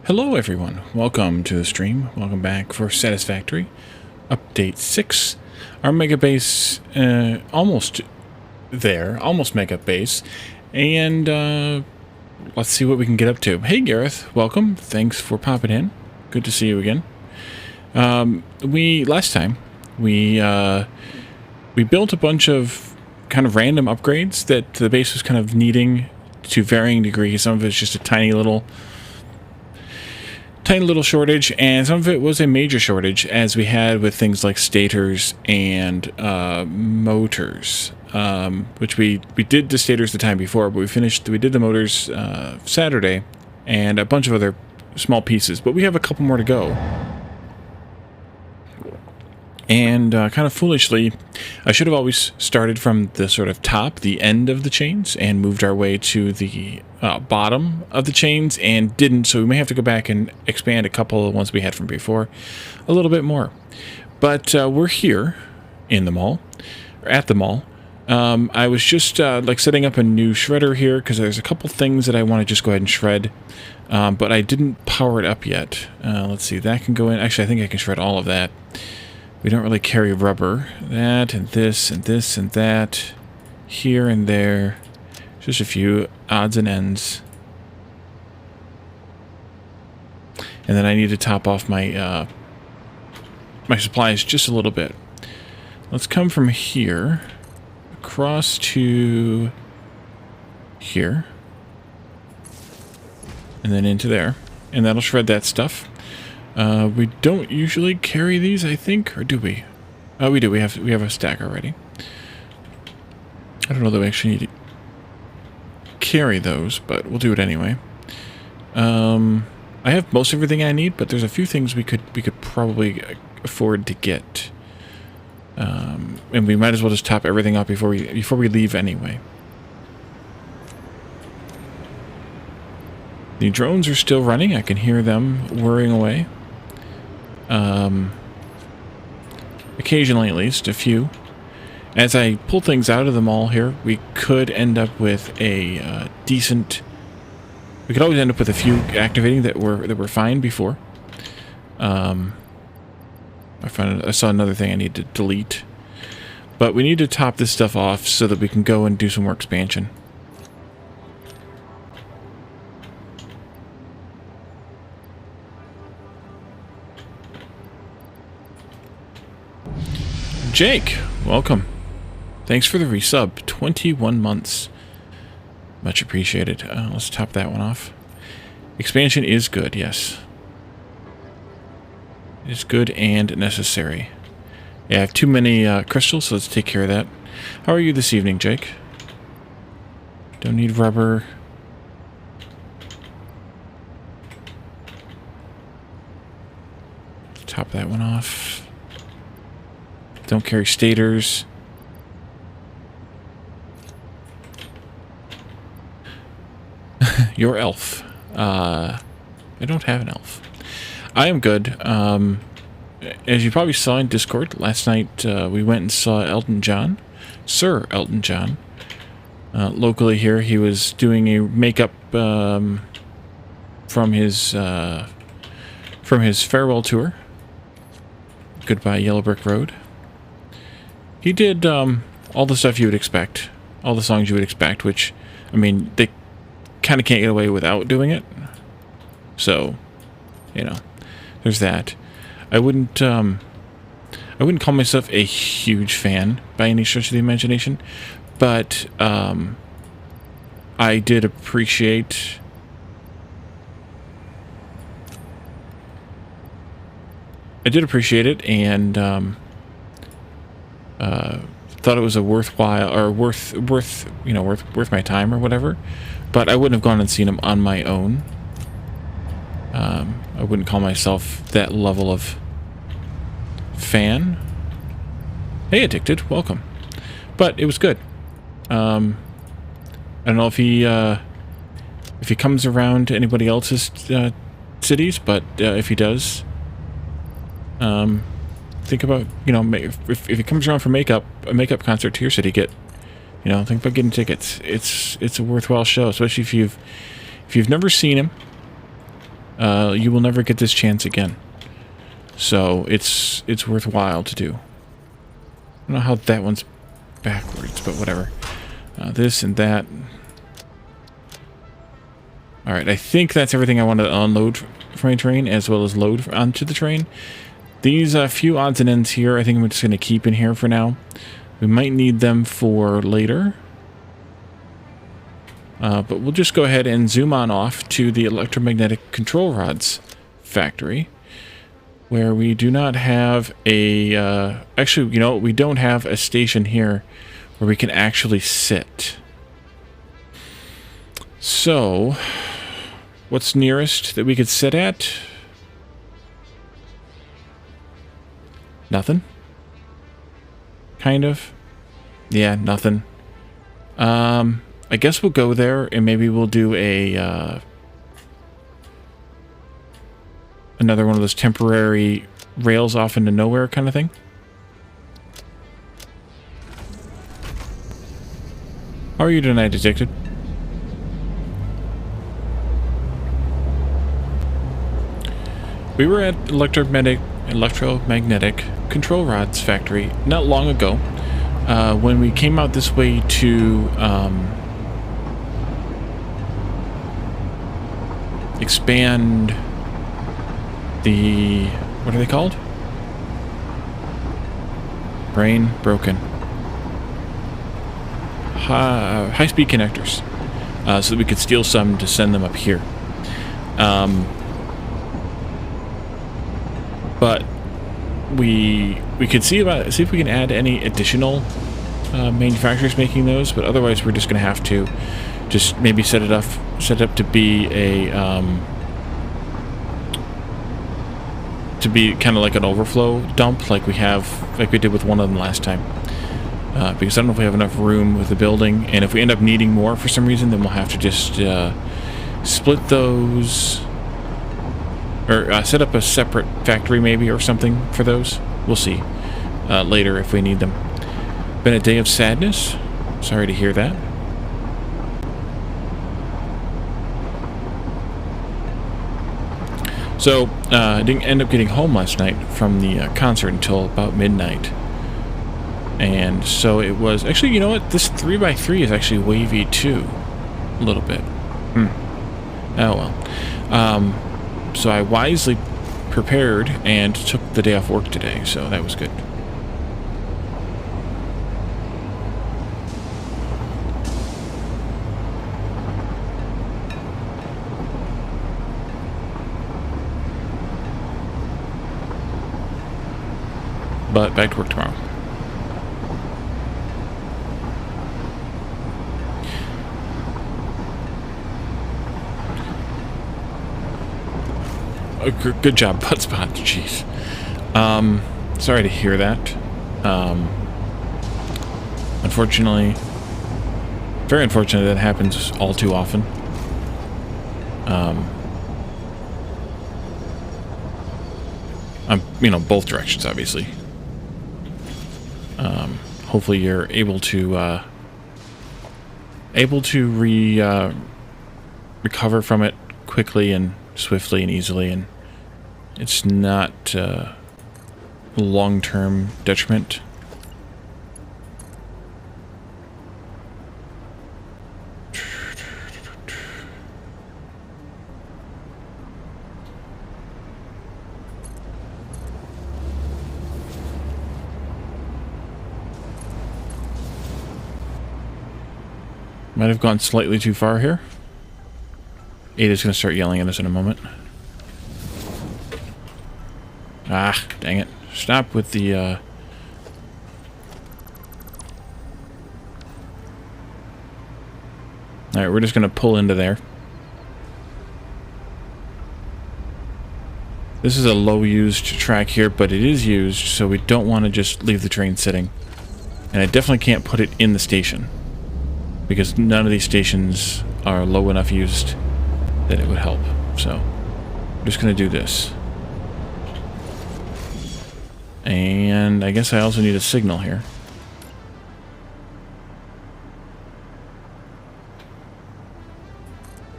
Hello everyone, welcome to the stream, welcome back for Satisfactory, update 6, our mega base, almost there, almost mega base, and let's see what we can get up to. Hey Gareth, welcome, thanks for popping in, good to see you again. Last time, we built a bunch of kind of random upgrades that the base was kind of needing to varying degrees. Some of it's just a tiny little shortage, and some of it was a major shortage, as we had with things like stators and motors, which we did the stators the time before, but we did the motors Saturday, and a bunch of other small pieces, but we have a couple more to go. And kind of foolishly, I should have always started from the sort of top, the end of the chains, and moved our way to the bottom of the chains, and didn't, so we may have to go back and expand a couple of ones we had from before a little bit more. But we're here in the mall, or at the mall. I was just like setting up a new shredder here, because there's a couple things that I want to just go ahead and shred, but I didn't power it up yet. Let's see, that can go in. Actually, I think I can shred all of that. We don't really carry rubber. That and this and this and that. Here and there. Just a few odds and ends. And then I need to top off my my supplies just a little bit. Let's come from here across to here. And then into there. And that'll shred that stuff. We don't usually carry these, I think, or do we? Oh, we do. We have a stack already. I don't know that we actually need to carry those, but we'll do it anyway. I have most everything I need, but there's a few things we could probably afford to get, and we might as well just top everything up before we leave anyway. The drones are still running. I can hear them whirring away. Occasionally, at least, a few. As I pull things out of the mall here, we could end up with a decent... We could always end up with a few activating that were fine before. I saw another thing I need to delete. But we need to top this stuff off so that we can go and do some more expansion. Jake, welcome. Thanks for the resub. 21 months. Much appreciated. Let's top that one off. Expansion is good, yes. It's good and necessary. Yeah, I have too many crystals, so let's take care of that. How are you this evening, Jake? Don't need rubber. Top that one off. Don't carry stators. Your elf. I don't have an elf. I am good. As you probably saw in Discord, last night we went and saw Elton John. Sir Elton John. Locally here, he was doing a makeup from his farewell tour. Goodbye Yellow Brick Road. He did all the stuff you would expect. All the songs you would expect, which, I mean, they kind of can't get away without doing it. So, you know, there's that. I wouldn't call myself a huge fan by any stretch of the imagination, but I did appreciate... it, and thought it was a worthwhile, or worth my time or whatever, but I wouldn't have gone and seen him on my own. I wouldn't call myself that level of fan. Hey, Addicted, welcome. But it was good. I don't know if he comes around to anybody else's cities, but if he does, think about, you know, if it comes around for a makeup concert to your city, think about getting tickets. It's a worthwhile show, especially if you've never seen him. you will never get this chance again. So it's worthwhile to do. I don't know how that one's backwards, but whatever. This and that. Alright, I think that's everything I wanted to unload from my train, as well as load onto the train. These few odds and ends here, I think I'm just going to keep in here for now. We might need them for later. But we'll just go ahead and zoom on off to the electromagnetic control rods factory, where we do not have a... actually, you know, we don't have a station here where we can actually sit. So, what's nearest that we could sit at? Nothing? Kind of? Yeah, nothing. I guess we'll go there and maybe we'll do a another one of those temporary rails off into nowhere kind of thing. How are you tonight, Detective? We were at Electromagnetic Control Rods Factory not long ago. When we came out this way to expand the... what are they called? Brain broken. High-speed connectors. So that we could steal some to send them up here. But we could see if we can add any additional manufacturers making those, but otherwise we're just going to have to just maybe set it up to be a kind of like an overflow dump, like we did with one of them last time. Because I don't know if we have enough room with the building, and if we end up needing more for some reason, then we'll have to just split those. Or set up a separate factory maybe or something for those. We'll see later if we need them. Been a day of sadness. Sorry to hear that. So, I didn't end up getting home last night from the concert until about midnight. And so it was... Actually, you know what? This 3x3 is actually wavy too. A little bit. Oh well. So I wisely prepared and took the day off work today, so that was good. But back to work tomorrow. Good job, Budspot. Jeez. Sorry to hear that. Unfortunately, very unfortunate that happens all too often. You know, both directions, obviously. Hopefully, you're able to recover from it quickly and swiftly and easily, and it's not long-term detriment. Might have gone slightly too far here. Ada's going to start yelling at us in a moment. Ah, dang it. Stop with the, Alright, we're just going to pull into there. This is a low-used track here, but it is used, so we don't want to just leave the train sitting. And I definitely can't put it in the station, because none of these stations are low enough used that it would help. So, I'm just going to do this. And I guess I also need a signal here.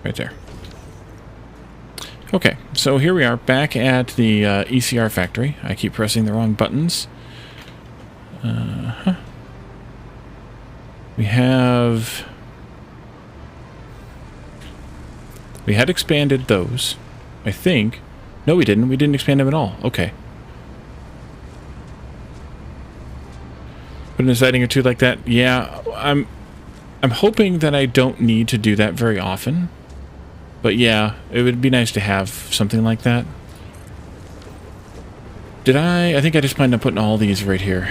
Right there. Okay, so here we are back at the ECR factory. I keep pressing the wrong buttons. We had expanded those, I think. No, we didn't. We didn't expand them at all. Okay. Put in a siding or two like that. Yeah, I'm hoping that I don't need to do that very often. But yeah, it would be nice to have something like that. I think I just planned on putting all these right here.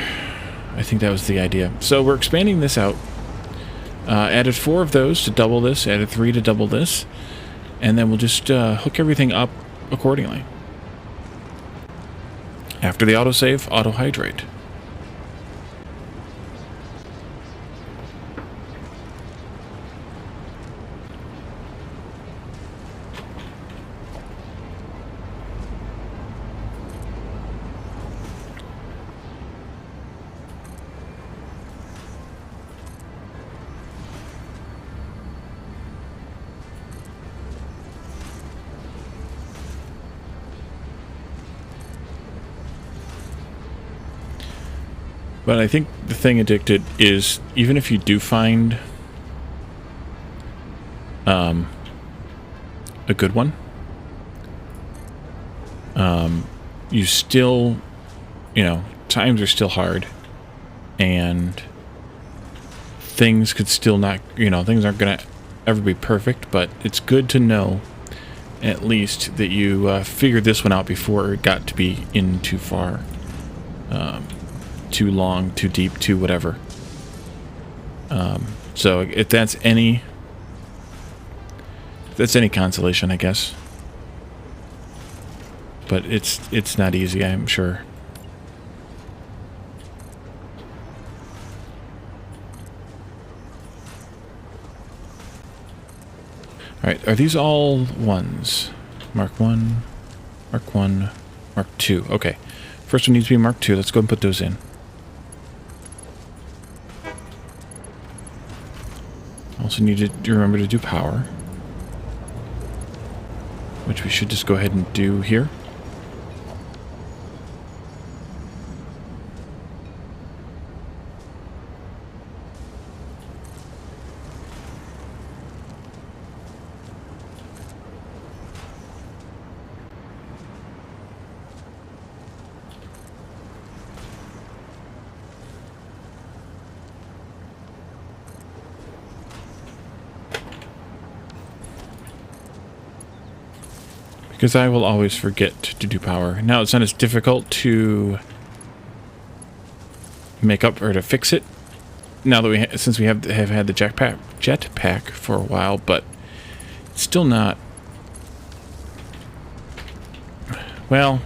I think that was the idea. So we're expanding this out. Added 4 of those to double this. Added 3 to double this. And then we'll just hook everything up accordingly. After the autosave, auto-hydrate. But I think the thing addicted is, even if you do find a good one, you still, times are still hard, and things could still not, things aren't going to ever be perfect, but it's good to know at least that you figured this one out before it got to be in too far. Too long, too deep, too whatever. So if that's any consolation, I guess. But it's not easy, I'm sure. Alright, are these all ones? Mark 1, Mark 1, Mark 2. Okay. First one needs to be Mark 2. Let's go and put those in. Also need to remember to do power, which we should just go ahead and do here. Because I will always forget to do power. Now it's not as difficult to make up or to fix it. Now that since we have had the jetpack for a while, but it's still not. Well,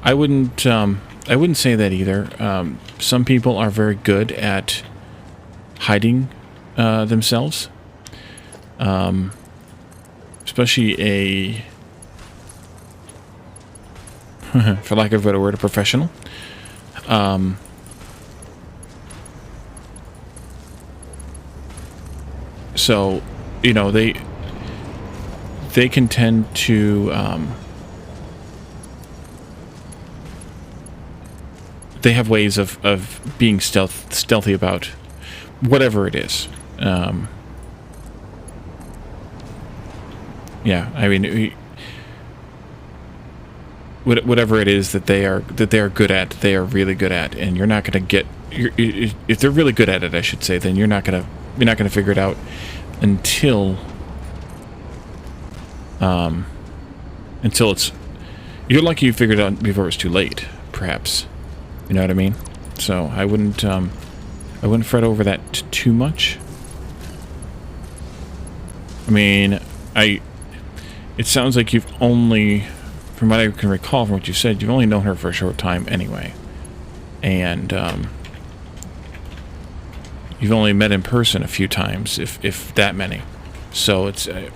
I wouldn't say that either. Some people are very good at hiding themselves, especially a. For lack of a better word, a professional. So, they can tend to, they have ways of being stealthy about whatever it is. Yeah, I mean, whatever it is that they are good at, they are really good at, and you're not going to get. If they're really good at it, I should say, then you're not gonna figure it out until it's. You're lucky you figured it out before it's too late, perhaps. You know what I mean? So I wouldn't fret over that too much. I mean, it sounds like you've only. From what I can recall from what you said, you've only known her for a short time anyway. And you've only met in person a few times, if that many. So it's, and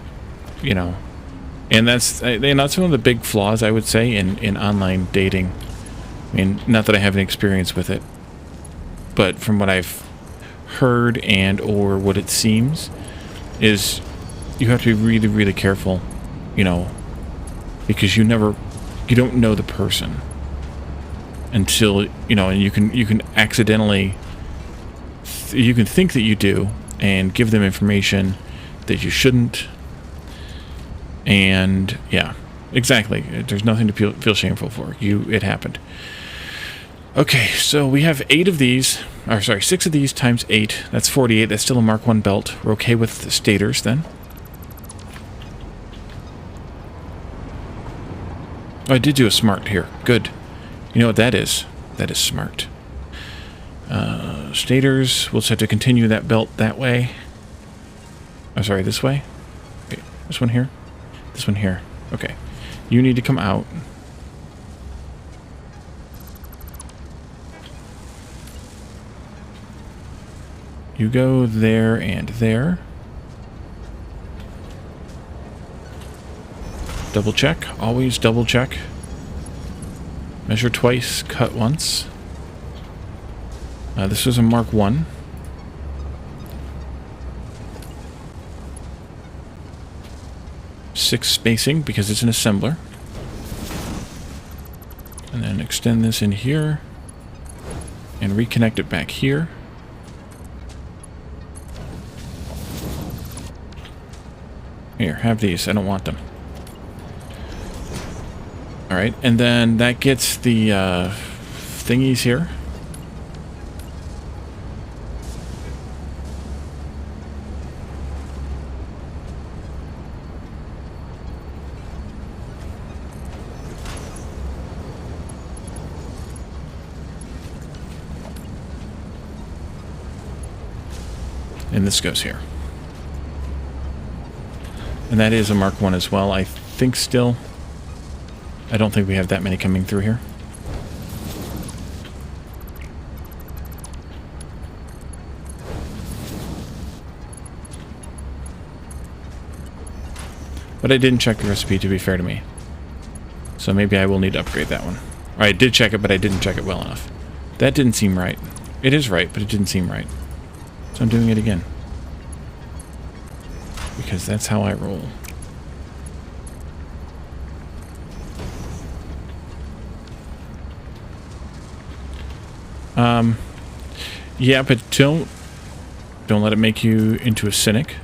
that's one of the big flaws, I would say, in online dating. I mean, not that I have any experience with it, but from what I've heard and or what it seems, is you have to be really, really careful, because you don't know the person until, you know, and you can accidentally, you can think that you do and give them information that you shouldn't. And yeah, exactly. There's nothing to feel shameful for. It happened. Okay, so we have 8 of these, or sorry, 6 of these times 8. That's 48. That's still a Mark 1 belt. We're okay with the stators then. Oh, I did do a smart here. Good. You know what that is? That is smart. Stators, we'll just have to continue that belt that way. Oh, sorry, this way? Wait, this one here? This one here. Okay. You need to come out. You go there and there. Double check. Always double check. Measure twice, cut once. This was a Mark 1. Six spacing because it's an assembler. And then extend this in here. And reconnect it back here. Here, have these. I don't want them. Alright, and then that gets the thingies here. And this goes here. And that is a Mark 1 as well, I think still. I don't think we have that many coming through here. But I didn't check the recipe, to be fair to me. So maybe I will need to upgrade that one. Or I did check it, but I didn't check it well enough. That didn't seem right. It is right, but it didn't seem right. So I'm doing it again. Because that's how I roll. Yeah, but don't let it make you into a cynic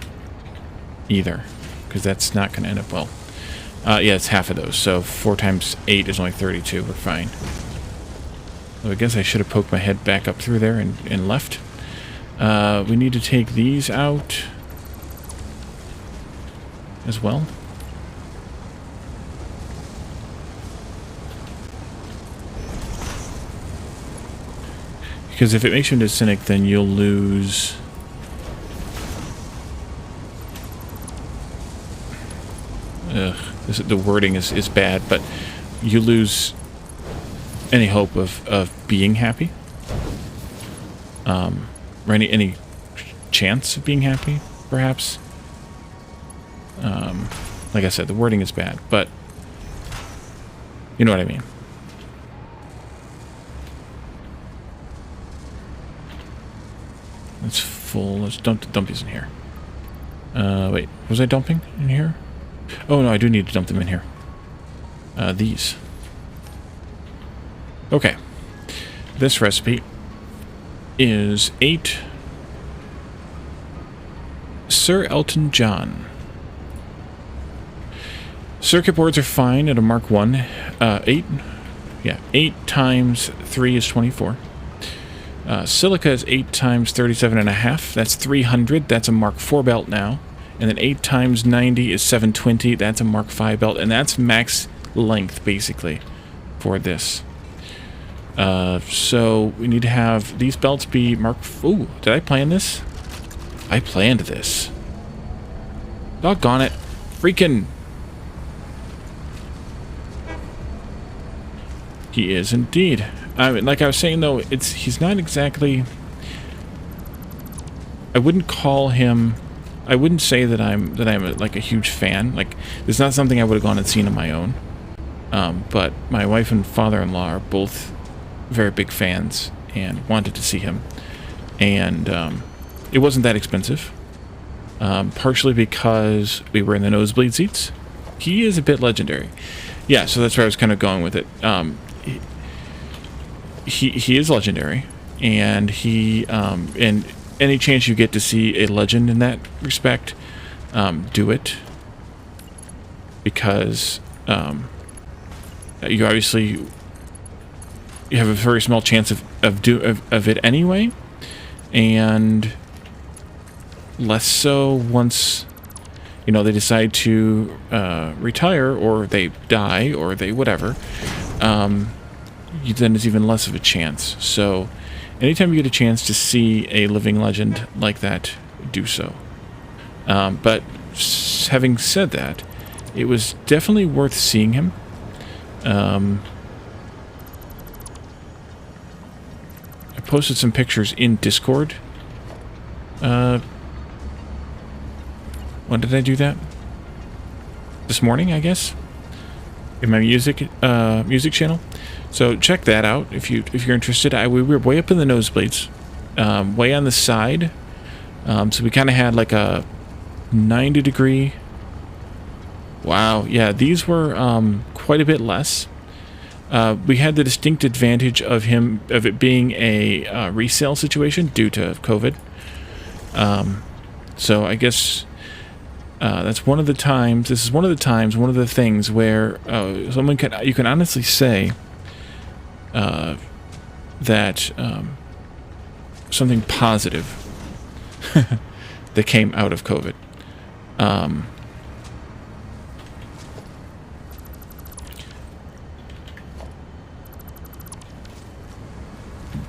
either, because that's not going to end up well. Yeah, it's half of those, so 4 times 8 is only 32. We're fine. So I guess I should have poked my head back up through there and left. We need to take these out as well. Because if it makes you into a cynic, then you'll lose... the wording is bad, but you lose any hope of being happy. Or any chance of being happy, perhaps. Like I said, the wording is bad, but you know what I mean. It's full. Let's dump these in here. Wait, was I dumping in here? Oh no, I do need to dump them in here. These. Okay. This recipe is 8 Sir Elton John. Circuit boards are fine at a Mark 1. 8 times 3 is 24. Silica is 8 times 37.5. That's 300. That's a Mark 4 belt now. And then 8 times 90 is 720. That's a Mark 5 belt. And that's max length, basically, for this. So we need to have these belts be Mark... Ooh, did I plan this? I planned this. Doggone it. Freaking... He is indeed. I mean, like I was saying, though, he's not exactly... I wouldn't call him... I wouldn't say that I'm like a huge fan. Like, it's not something I would have gone and seen on my own. But my wife and father-in-law are both very big fans and wanted to see him. And it wasn't that expensive. Partially because we were in the nosebleed seats. He is a bit legendary. Yeah, so that's where I was kind of going with it. He is legendary, and and any chance you get to see a legend in that respect, do it, because you obviously you have a very small chance of it anyway, and less so once they decide to retire, or they die, or they whatever. Then it's even less of a chance. So anytime you get a chance to see a living legend like that, do so. But having said that, it was definitely worth seeing him. I posted some pictures in Discord. When did I do that? This morning, I guess, in my music channel. So check that out if you're interested. We were way up in the nosebleeds, way on the side. So we kind of had like a 90-degree. Wow, yeah, these were quite a bit less. We had the distinct advantage of it being a resale situation due to COVID. So I guess that's one of the times. This is one of the times. One of the things where you can honestly say that something positive that came out of COVID.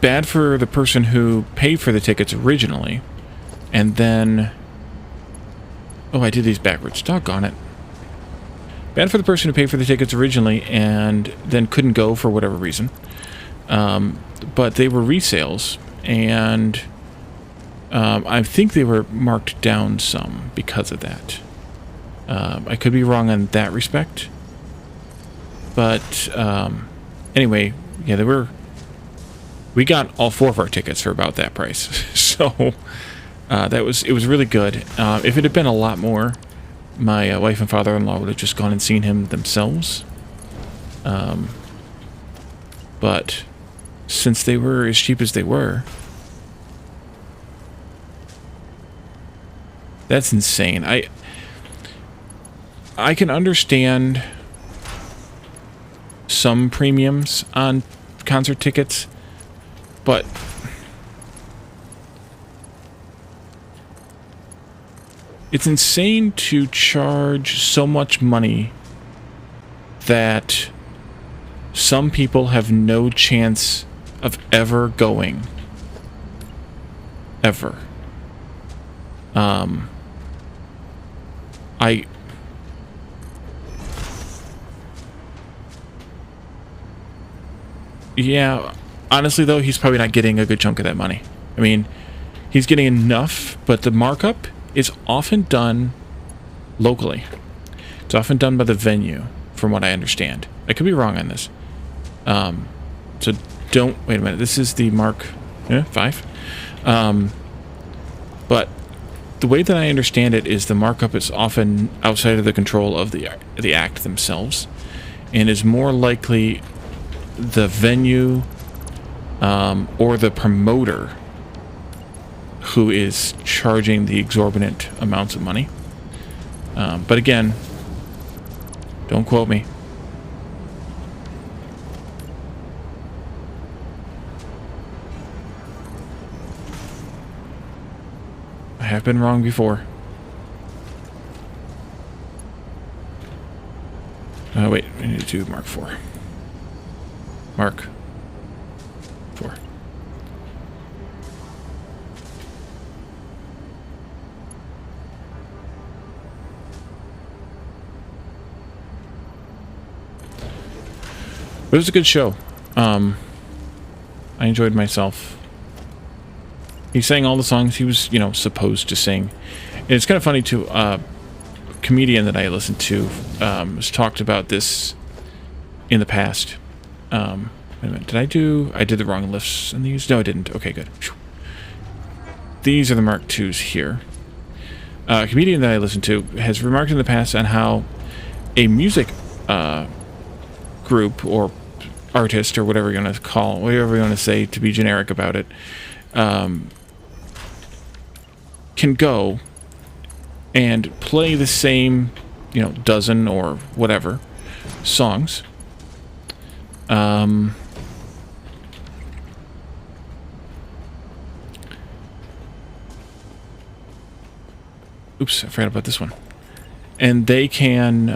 Bad for the person who paid for the tickets originally, and then... Oh, I did these backwards. Doggone it. Bad for the person who paid for the tickets originally and then couldn't go for whatever reason. But they were resales, and I think they were marked down some because of that. I could be wrong on that respect. But anyway, yeah, we got all 4 of our tickets for about that price. So it was really good. If it had been a lot more, my wife and father-in-law would have just gone and seen him themselves. But since they were as cheap as they were, that's insane. I can understand some premiums on concert tickets, but it's insane to charge so much money that some people have no chance of ever going. Ever. Yeah, honestly though, he's probably not getting a good chunk of that money. I mean, he's getting enough, but the markup is often done locally. It's often done by the venue, from what I understand. I could be wrong on this. So don't... Wait a minute. This is the Mark 5. But the way that I understand it is the markup is often outside of the control of the act themselves, and is more likely the venue or the promoter who is charging the exorbitant amounts of money. But again, don't quote me. I have been wrong before. Wait, I need to do Mark 4. Mark 4. But it was a good show. I enjoyed myself. He sang all the songs he was, supposed to sing. And it's kind of funny too. A comedian that I listened to has talked about this in the past. Wait a minute, I did the wrong lifts in these? No, I didn't. Okay, good. These are the Mark IIs here. A comedian that I listened to has remarked in the past on how a music group or artist or whatever you're going to call, whatever you want to say to be generic about it, can go and play the same, dozen or whatever songs. Oops, I forgot about this one. And they can,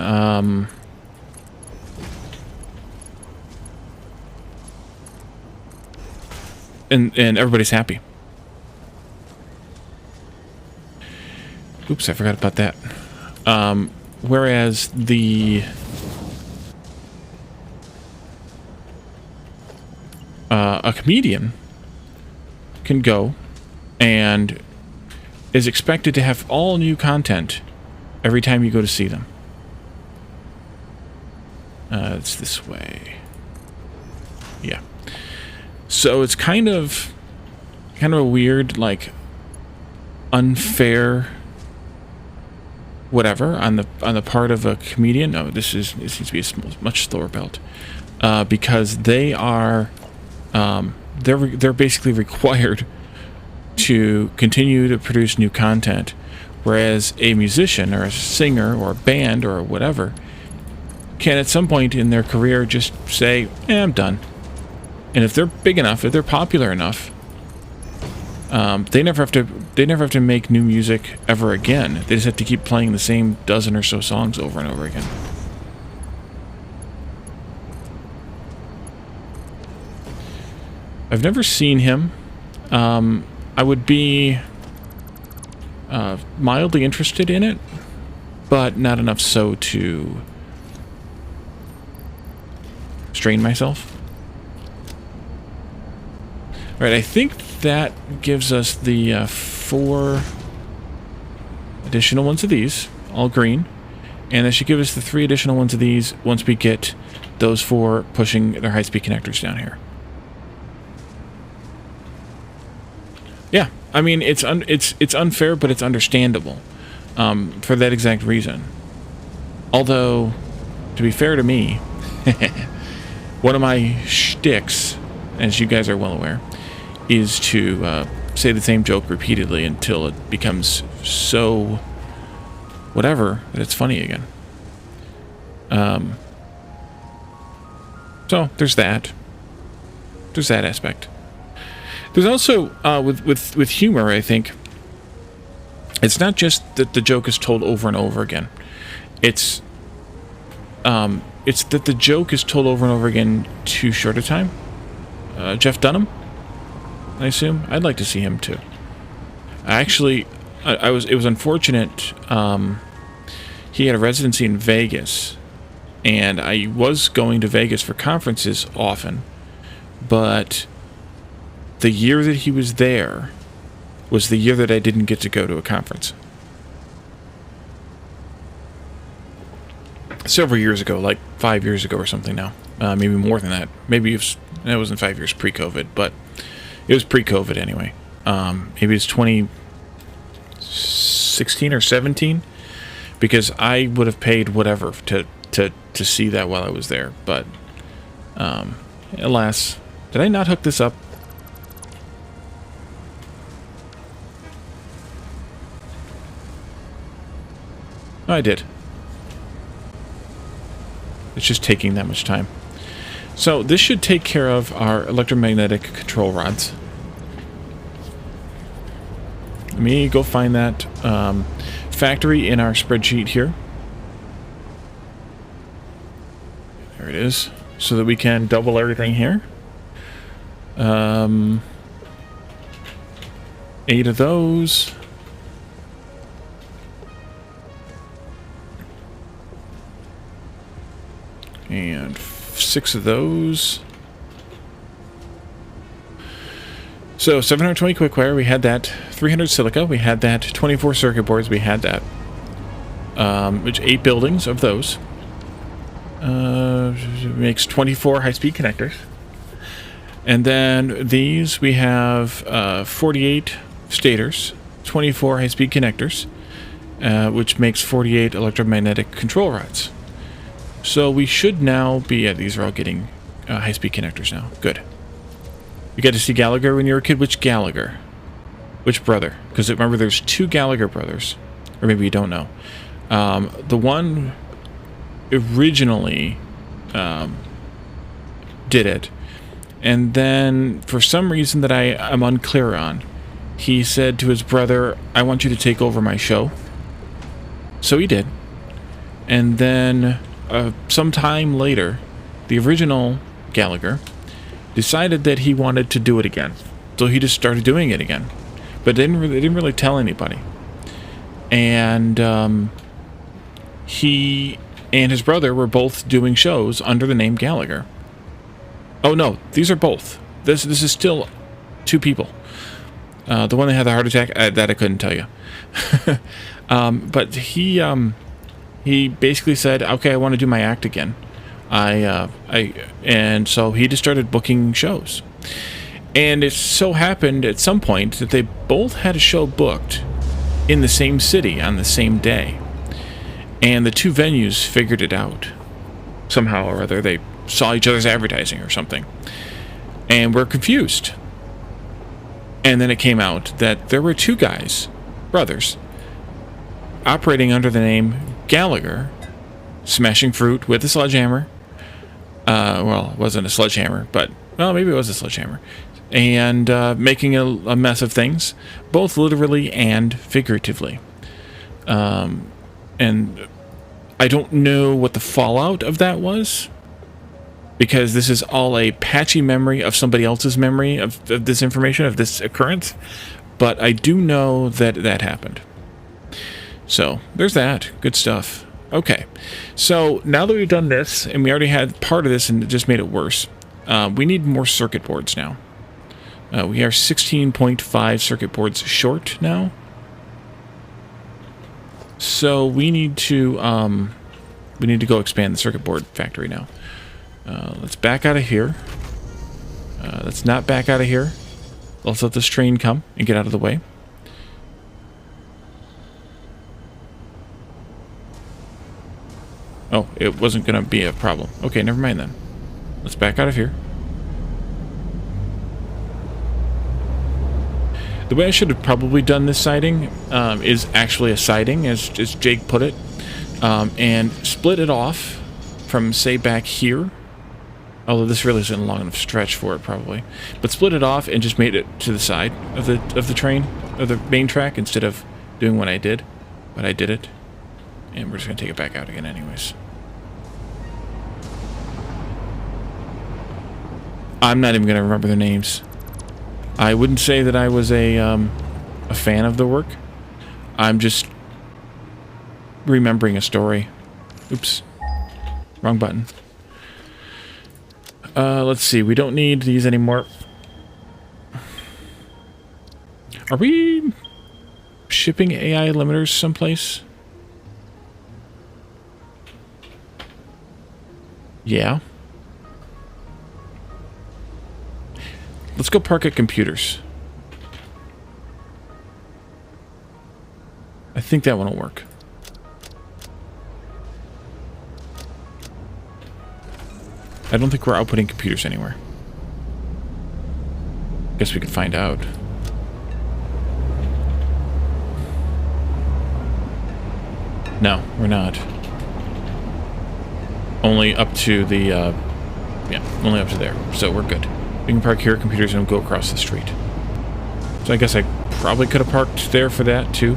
and everybody's happy. Oops, I forgot about that. Whereas the a comedian can go and is expected to have all new content every time you go to see them. It's this way. Yeah. So it's kind of a weird, like, unfair whatever on the part of a comedian. No, it seems to be a much slower belt, because they are they're basically required to continue to produce new content, whereas a musician or a singer or a band or whatever can at some point in their career just say, I'm done. And if they're big enough, if they're popular enough, they never have to make new music ever again. They just have to keep playing the same dozen or so songs over and over again. I've never seen him. I would be mildly interested in it, but not enough so to strain myself. All right, I think that gives us the 4 additional ones of these, all green, and that should give us the 3 additional ones of these once we get those 4 pushing their high-speed connectors down here. Yeah, I mean, it's unfair, but it's understandable for that exact reason. Although, to be fair to me, one of my shticks, as you guys are well aware, is to say the same joke repeatedly until it becomes so whatever that it's funny again. So there's that. There's that aspect. There's also with humor, I think, it's not just that the joke is told over and over again. It's that the joke is told over and over again too short a time. Jeff Dunham, I assume. I'd like to see him too. Actually, it was unfortunate. He had a residency in Vegas, and I was going to Vegas for conferences often, but the year that he was there was the year that I didn't get to go to a conference. Several years ago, like 5 years ago or something now. Maybe more than that. Maybe it wasn't 5 years pre-COVID, but it was pre-COVID anyway. Maybe it's 2016 or 17, because I would have paid whatever to see that while I was there. But alas, did I not hook this up? Oh, I did. It's just taking that much time. So this should take care of our electromagnetic control rods. Let me go find that factory in our spreadsheet here. There it is. So that we can double everything here. 8 of those. And 6 of those. So 720 quick wire, we had that. 300 silica, we had that. 24 circuit boards, we had that. Which 8 buildings of those. Makes 24 high-speed connectors. And then these, we have 48 stators, 24 high-speed connectors, which makes 48 electromagnetic control rods. So we should now be... Yeah, these are all getting high-speed connectors now. Good. You got to see Gallagher when you were a kid? Which Gallagher? Which brother? Because remember, there's 2 Gallagher brothers. Or maybe you don't know. The one originally did it. And then, for some reason that I'm unclear on, he said to his brother, I want you to take over my show. So he did. And then, some time later, the original Gallagher decided that he wanted to do it again. So he just started doing it again. But they didn't really tell anybody. And he and his brother were both doing shows under the name Gallagher. Oh no, these are both. This is still 2 people. The one that had the heart attack, that I couldn't tell you. But he basically said, okay, I want to do my act again. And so he just started booking shows. And it so happened at some point that they both had a show booked in the same city on the same day. And the 2 venues figured it out. Somehow or other, they saw each other's advertising or something. And were confused. And then it came out that there were 2 guys, brothers, operating under the name Gallagher, smashing fruit with a sledgehammer. Well, it wasn't a sledgehammer, but, well, maybe it was a sledgehammer. And making a mess of things, both literally and figuratively. And I don't know what the fallout of that was, because this is all a patchy memory of somebody else's memory of this information, of this occurrence. But I do know that that happened. So, there's that. Good stuff. Okay. So, now that we've done this, and we already had part of this and it just made it worse, we need more circuit boards now. We are 16.5 circuit boards short now. So, we need to go expand the circuit board factory now. Let's back out of here. Let's not back out of here. Let's let this train come and get out of the way. Oh, it wasn't going to be a problem. Okay, never mind then. Let's back out of here. The way I should have probably done this siding is actually a siding, as Jake put it, and split it off from, say, back here. Although this really isn't a long enough stretch for it, probably. But split it off and just made it to the side of the train, of the main track, instead of doing what I did. But I did it. And we're just going to take it back out again anyways. I'm not even going to remember their names. I wouldn't say that I was a fan of the work. I'm just remembering a story. Oops. Wrong button. Let's see. We don't need these anymore. Are we shipping AI limiters someplace? Yeah. Let's go park at computers. I think that one will work. I don't think we're outputting computers anywhere. Guess we could find out. No, we're not. Only up to the, yeah, only up to there. So we're good. We can park here at computers and go across the street. So I guess I probably could have parked there for that, too.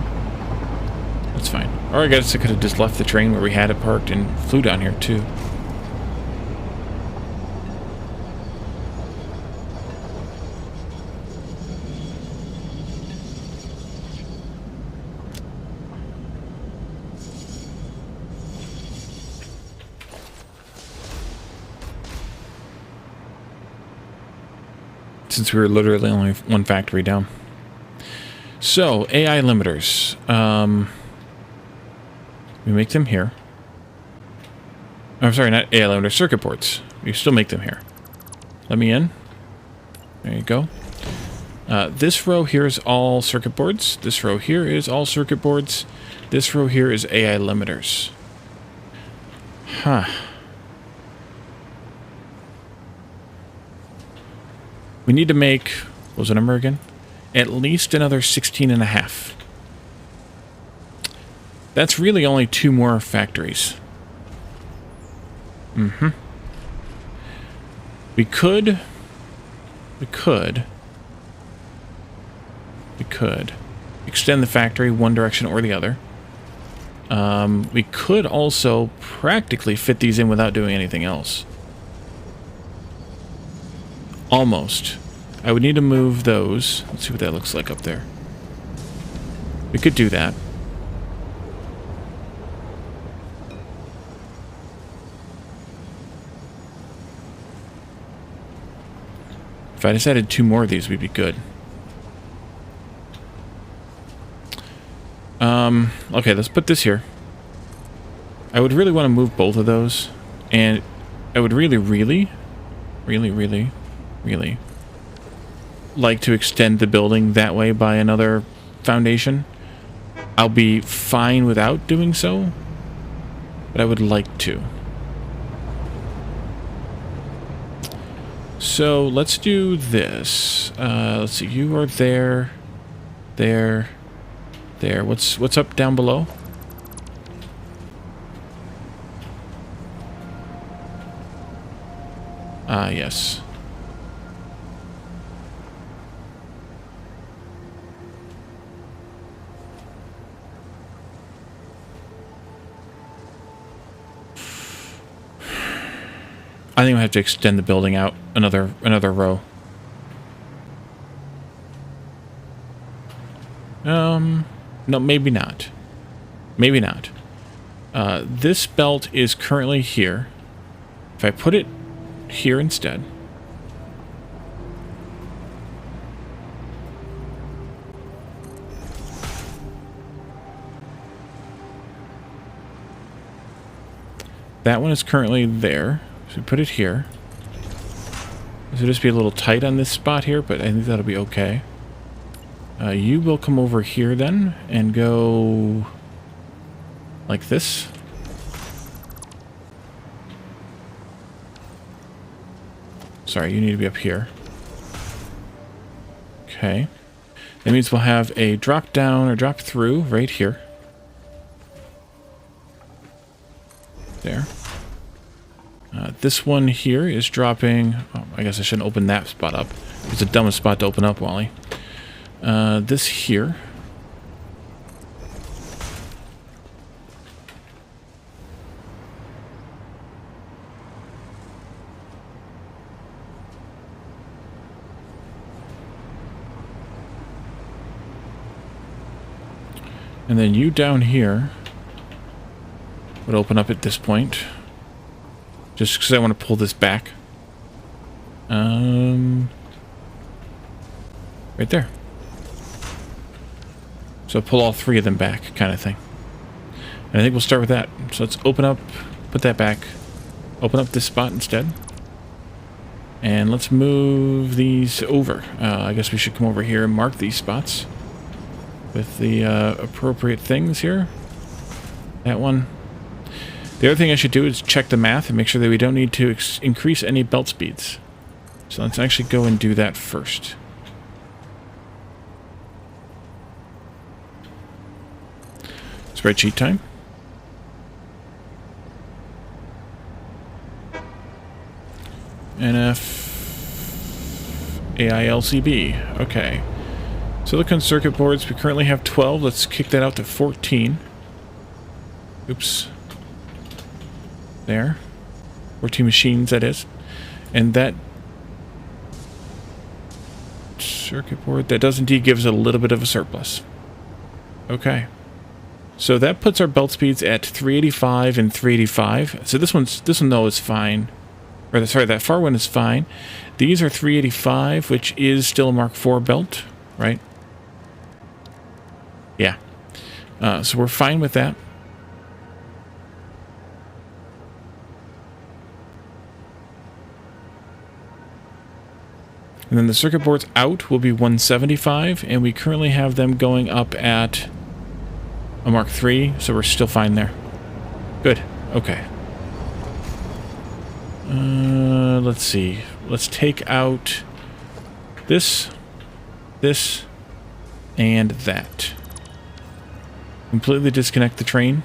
That's fine. Or I guess I could have just left the train where we had it parked and flew down here, too. Since we were literally only one factory down. So, AI limiters. We make them here. I'm sorry, not AI limiters, circuit boards. We still make them here. Let me in. There you go. This row here is all circuit boards. This row here is all circuit boards. This row here is AI limiters. Huh. We need to make, what was the number again? At least another 16 and a half. That's really only 2 more factories. Mm-hmm. We could extend the factory one direction or the other. We could also practically fit these in without doing anything else. Almost. I would need to move those. Let's see what that looks like up there. We could do that. If I decided 2 more of these, we'd be good. Okay, let's put this here. I would really want to move both of those. And I would really like to extend the building that way by another foundation. I'll be fine without doing so, but I would like to. So let's do this. Let's see. You are there, there. What's up down below? Ah, yes. I think I have to extend the building out another row. No, maybe not. Maybe not. This belt is currently here. If I put it here instead. That one is currently there. So we put it here. This will just be a little tight on this spot here, but I think that'll be okay. You will come over here then and go like this. Sorry, you need to be up here. Okay. That means we'll have a drop down or drop through right here. There. This one here is dropping... Oh, I guess I shouldn't open that spot up. It's the dumbest spot to open up, Wally. This here. And then you down here would open up at this point. Just because I want to pull this back. Right there. So pull all 3 of them back, kind of thing. And I think we'll start with that. So let's open up, put that back. Open up this spot instead. And let's move these over. I guess we should come over here and mark these spots with the appropriate things here. That one. The other thing I should do is check the math and make sure that we don't need to increase any belt speeds. So let's actually go and do that first. Spreadsheet time. NF AILCB. Okay. Silicon circuit boards, we currently have 12. Let's kick that out to 14. Oops. There. 14 machines, that is. And that circuit board, that does indeed give us a little bit of a surplus. Okay. So that puts our belt speeds at 385 and 385. So this one though is fine. Or sorry, that far one is fine. These are 385, which is still a Mark IV belt, right? Yeah. So we're fine with that. And then the circuit boards out will be 175, and we currently have them going up at a Mark III, so we're still fine there. Good. Okay. Let's see. Let's take out This, this, and that. Completely disconnect the train.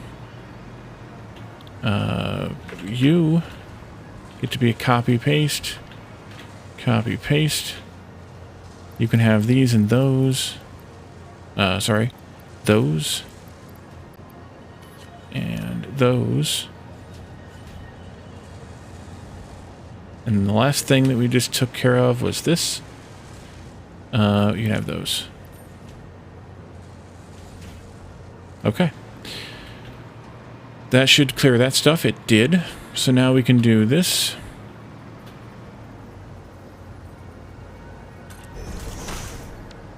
You get to be a copy-paste. Copy-paste. You can have these and those. Sorry. Those. And those. And the last thing that we just took care of was this. You can have those. Okay. That should clear that stuff. It did. So now we can do this.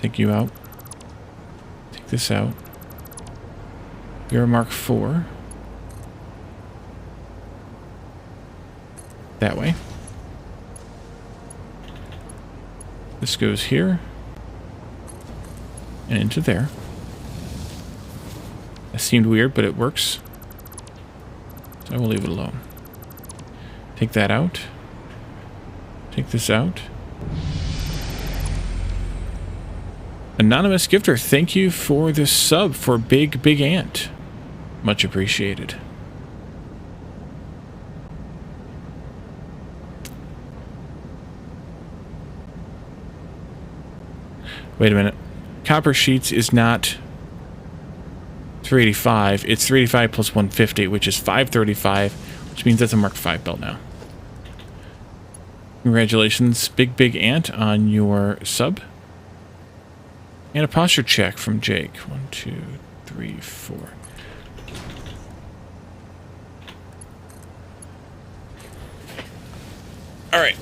Take you out. Take this out. You're a Mark IV. That way. This goes here. And into there. That seemed weird, but it works. So I will leave it alone. Take that out. Take this out. Anonymous Gifter, thank you for this sub for Big Ant. Much appreciated. Wait a minute. Copper Sheets is not 385. It's 385 plus 150, which is 535, which means that's a Mark V belt now. Congratulations, Big Ant, on your sub. And a posture check from Jake. 1, 2, 3, 4. Alright.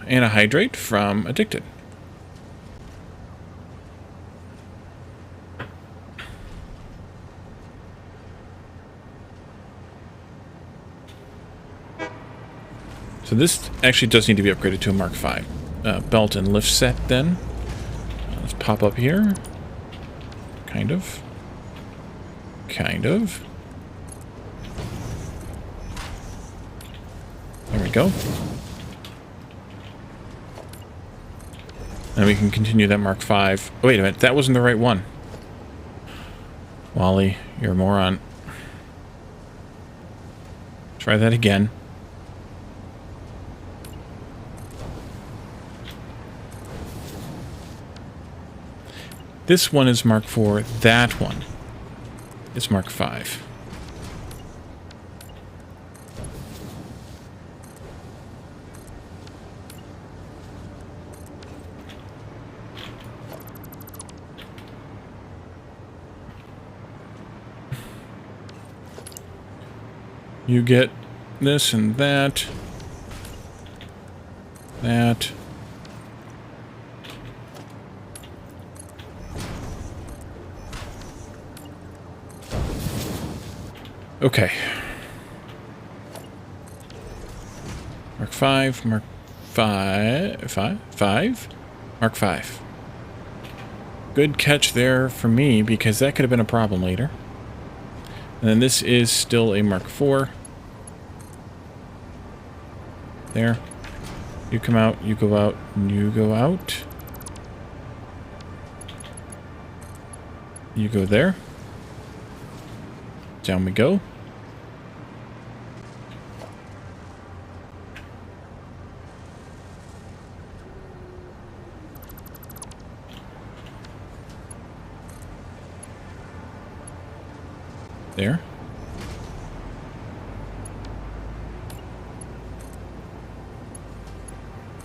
And a hydrate from Addicted. So this actually does need to be upgraded to a Mark V. Belt and lift set then. Let's pop up here. Kind of. Kind of. There we go. And we can continue that Mark V. Oh, wait a minute, that wasn't the right one. Wally, you're a moron. Try that again. This one is Mark IV. That one is Mark V. You get this and that. That. Okay. Mark 5, Mark 5, Mark 5. Good catch there for me, because that could have been a problem later. And then this is still a Mark 4. There. You come out, you go out, and you go out. You go there. Down we go. There.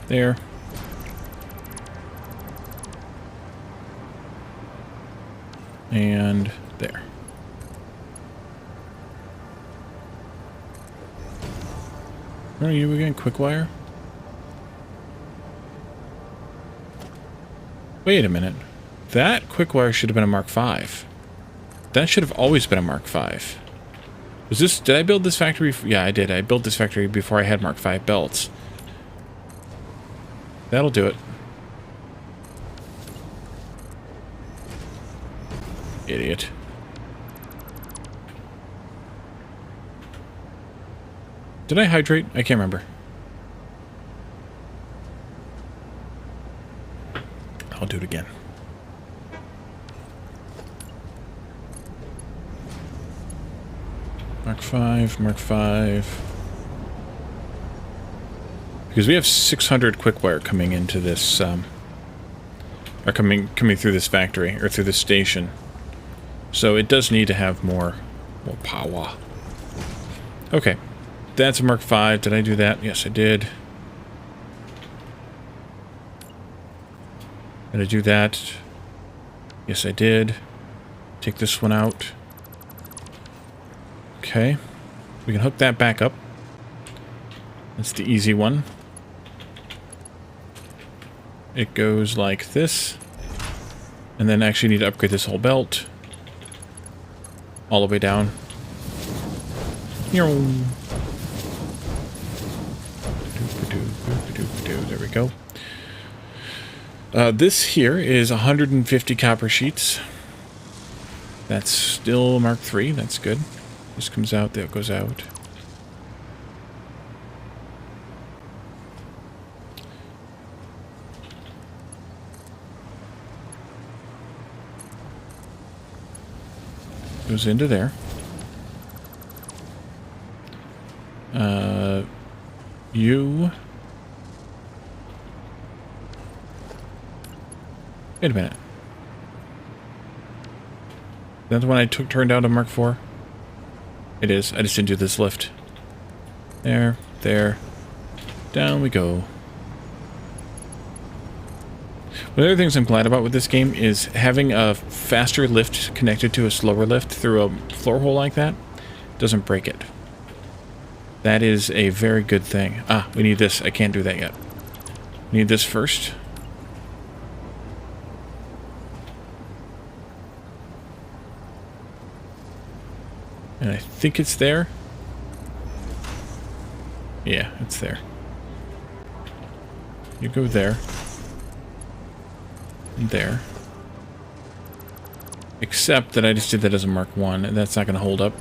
There. And there. Are you again? Quick wire? Wait a minute. That quick wire should have been a Mark V. That should have always been a Mark V. Was this... Did I build this factory? Yeah, I did. I built this factory before I had Mark V belts. That'll do it. Idiot. Did I hydrate? I can't remember. I'll do it again. Mark 5, Mark 5. Because we have 600 quick wire coming into this, or coming through this factory, or through this station. So it does need to have more power. Okay. That's a Mark 5. Did I do that? Yes, I did. Did I do that? Yes, I did. Take this one out. Okay. We can hook that back up. That's the easy one. It goes like this. And then actually need to upgrade this whole belt. All the way down. There we go. This here is 150 copper sheets. That's still Mark III. That's good. This comes out, that goes out. Goes into there. You... Wait a minute. That's the one I turned down to Mark IV? It is. I just didn't do this lift. There. Down we go. One of the things I'm glad about with this game is having a faster lift connected to a slower lift through a floor hole like that doesn't break it. That is a very good thing. Ah, we need this. I can't do that yet. We need this first. And I think it's there. Yeah, it's there. You go there. And there. Except that I just did that as a Mark 1, and that's not going to hold up.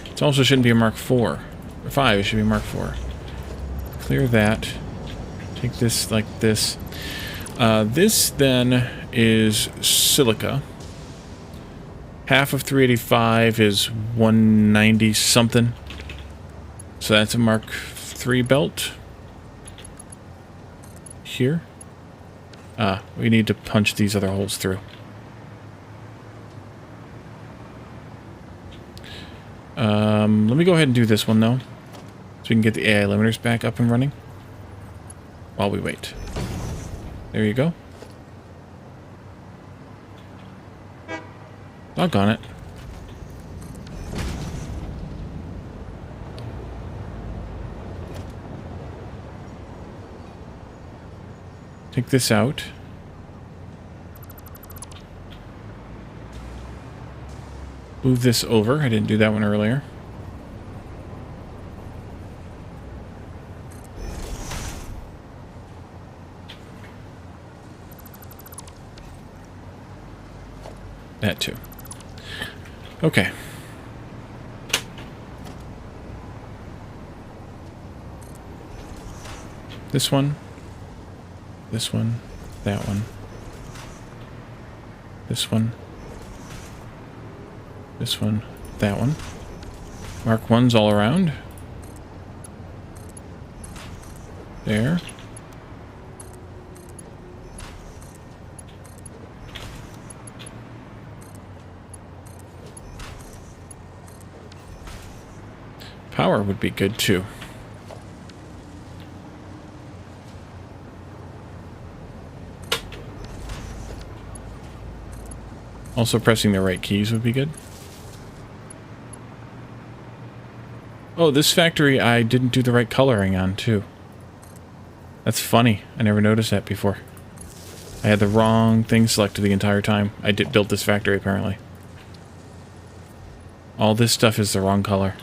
It also shouldn't be a Mark 4. Or 5, it should be Mark 4. Clear that. Take this like this. This then is silica. Half of 385 is 190 something. So that's a Mark III belt. Here. We need to punch these other holes through. Let me go ahead and do this one though. So we can get the AI limiters back up and running. While we wait. There you go. Doggone it. Take this out. Move this over. I didn't do that one earlier. That too. Okay. This one. This one. That one. This one. This one. That one. Mark 1s all around. There. Power would be good too. Also pressing the right keys would be good. Oh, this factory I didn't do the right coloring on too. That's funny. I never noticed that before. I had the wrong thing selected the entire time. I built this factory apparently. All this stuff is the wrong color.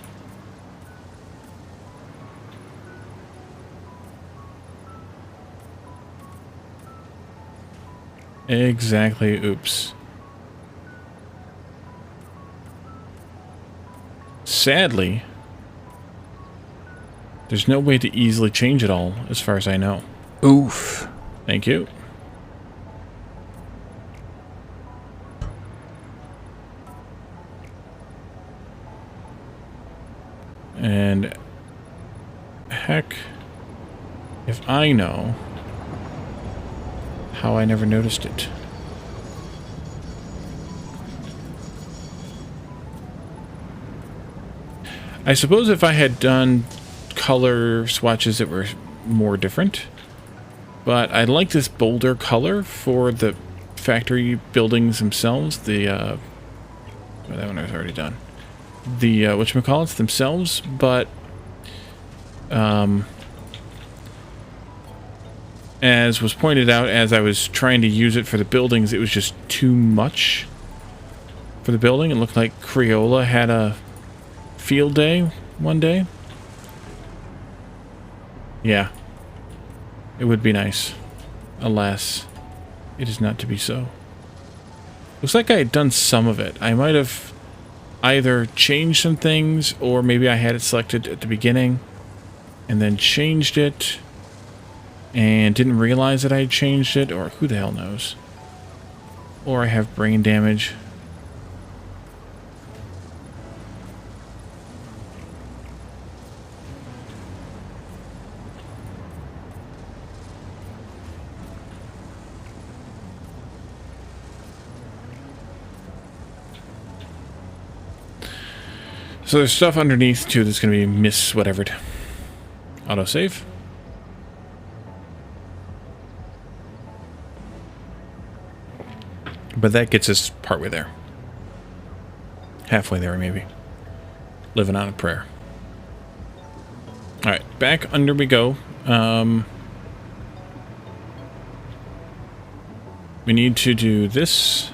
Exactly. Oops. Sadly, there's no way to easily change it all, as far as I know. Oof. Thank you. heck if I know how I never noticed it. I suppose if I had done color swatches that were more different, but I like this bolder color for the factory buildings themselves. The well, that one was already done. The whatchamacallits themselves, but as was pointed out as I was trying to use it for the buildings, it was just too much for the building. It looked like Crayola had a field day one day. Yeah. It would be nice. Alas, it is not to be so. Looks like I had done some of it. I might have either changed some things, or maybe I had it selected at the beginning and then changed it and didn't realize that I had changed it, or who the hell knows. Or I have brain damage. So there's stuff underneath too that's going to be miss-whatevered. Autosave. But that gets us partway there. Halfway there, maybe. Living on a prayer. Alright, back under we go. We need to do this.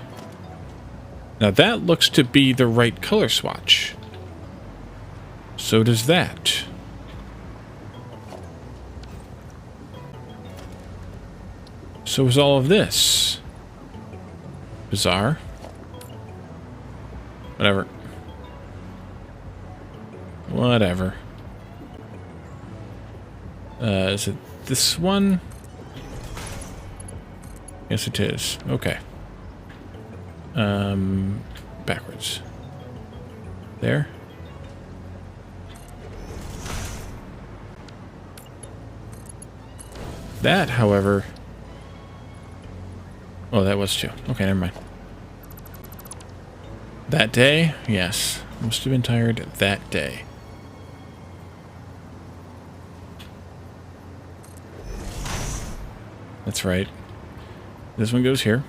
Now that looks to be the right color swatch. So does that. So is all of this. Bizarre. Whatever. Whatever. Is it this one? Yes, it is. Okay. Backwards. There. That, however... Oh, that was two. Okay, never mind. That day? Yes. Must have been tired that day. That's right. This one goes here.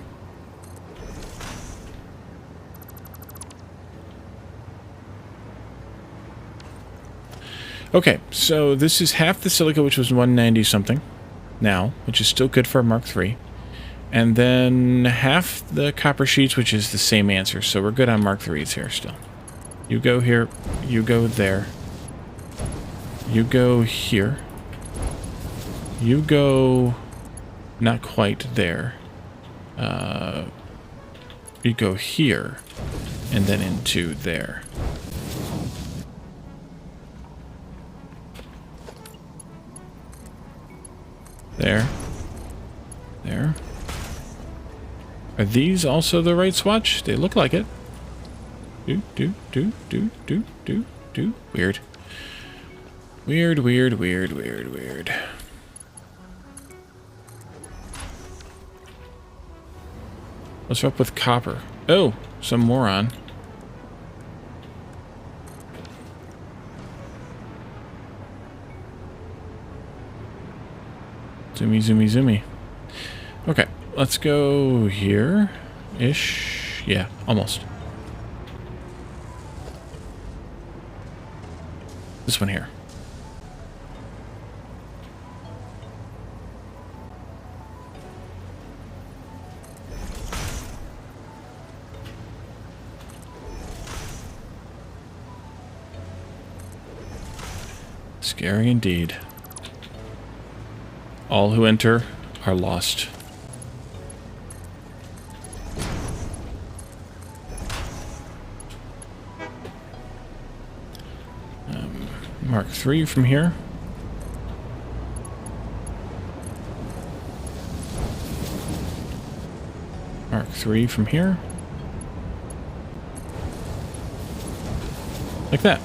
Okay, so this is half the silica, which was 190 something now, which is still good for a Mark III. And then half the copper sheets, which is the same answer. So we're good on Mark IIIs here still. You go here, you go there. You go here. You go not quite there. You go here and then into there. There. There. Are these also the right swatch? They look like it. Do. Weird. Weird. What's up with copper? Oh, some moron. Zoomy. Okay, let's go here-ish. Yeah, almost. This one here. Scary indeed. All who enter are lost. Mark III from here. Mark III from here. Like that.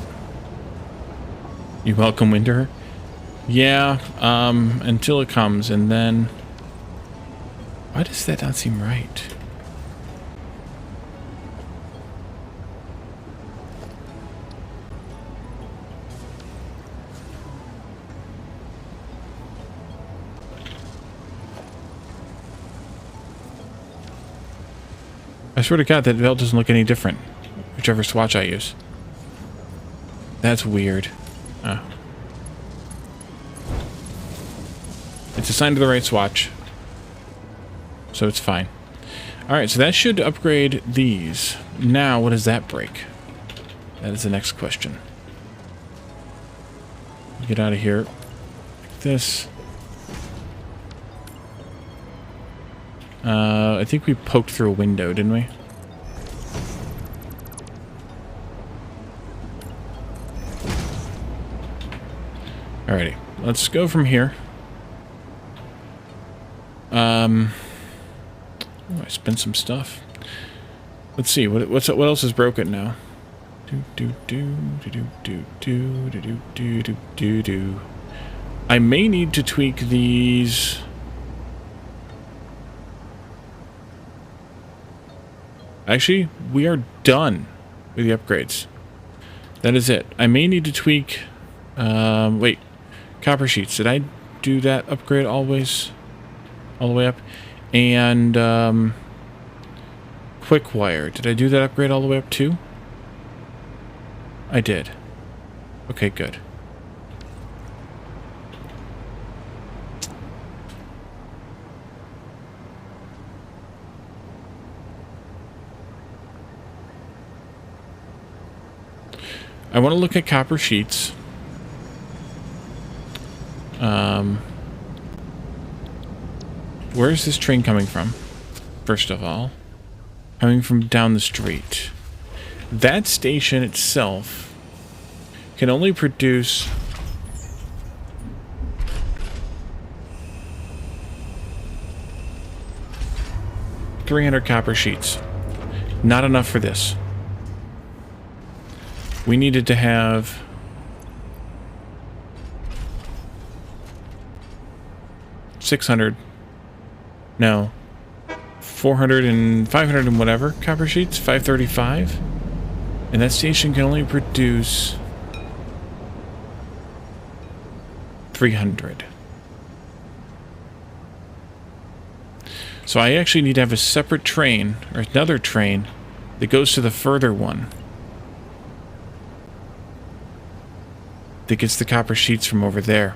You welcome winter. Yeah, until it comes, and then... Why does that not seem right? I swear to God, that belt doesn't look any different, whichever swatch I use. That's weird. Oh. It's assigned to the right swatch, so it's fine. Alright, so that should upgrade these. Now, what does that break? That is the next question. Get out of here. Like this. I think we poked through a window, didn't we? Alrighty, let's go from here. Oh, I spent some stuff. Let's see, what else is broken now? I may need to tweak these. Actually, we are done with the upgrades. That is it. I may need to tweak... wait. Copper sheets. Did I do that upgrade always? All the way up? And, quick wire. Did I do that upgrade all the way up too? I did. Okay, good. I want to look at copper sheets. Where's this train coming from? First of all. Coming from down the street. That station itself can only produce 300 copper sheets. Not enough for this. We needed to have 600, no, 400 and 500 and whatever copper sheets, 535, and that station can only produce 300. So I actually need to have a separate train, or another train, that goes to the further one, that gets the copper sheets from over there.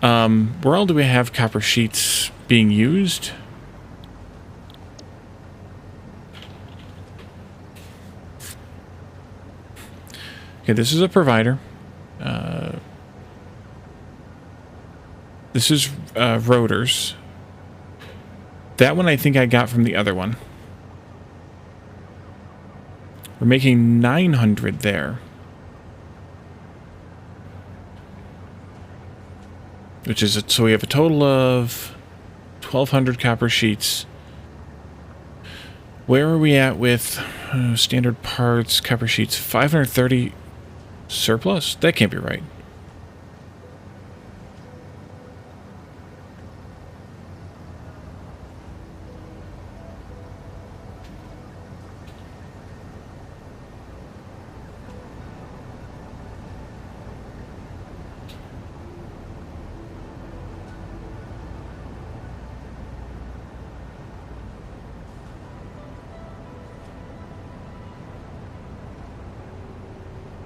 Where all do we have copper sheets being used? Okay, this is a provider. This is rotors. That one I think I got from the other one. We're making 900 there. Which is, so we have a total of 1,200 copper sheets. Where are we at with standard parts, copper sheets? 530 surplus? That can't be right.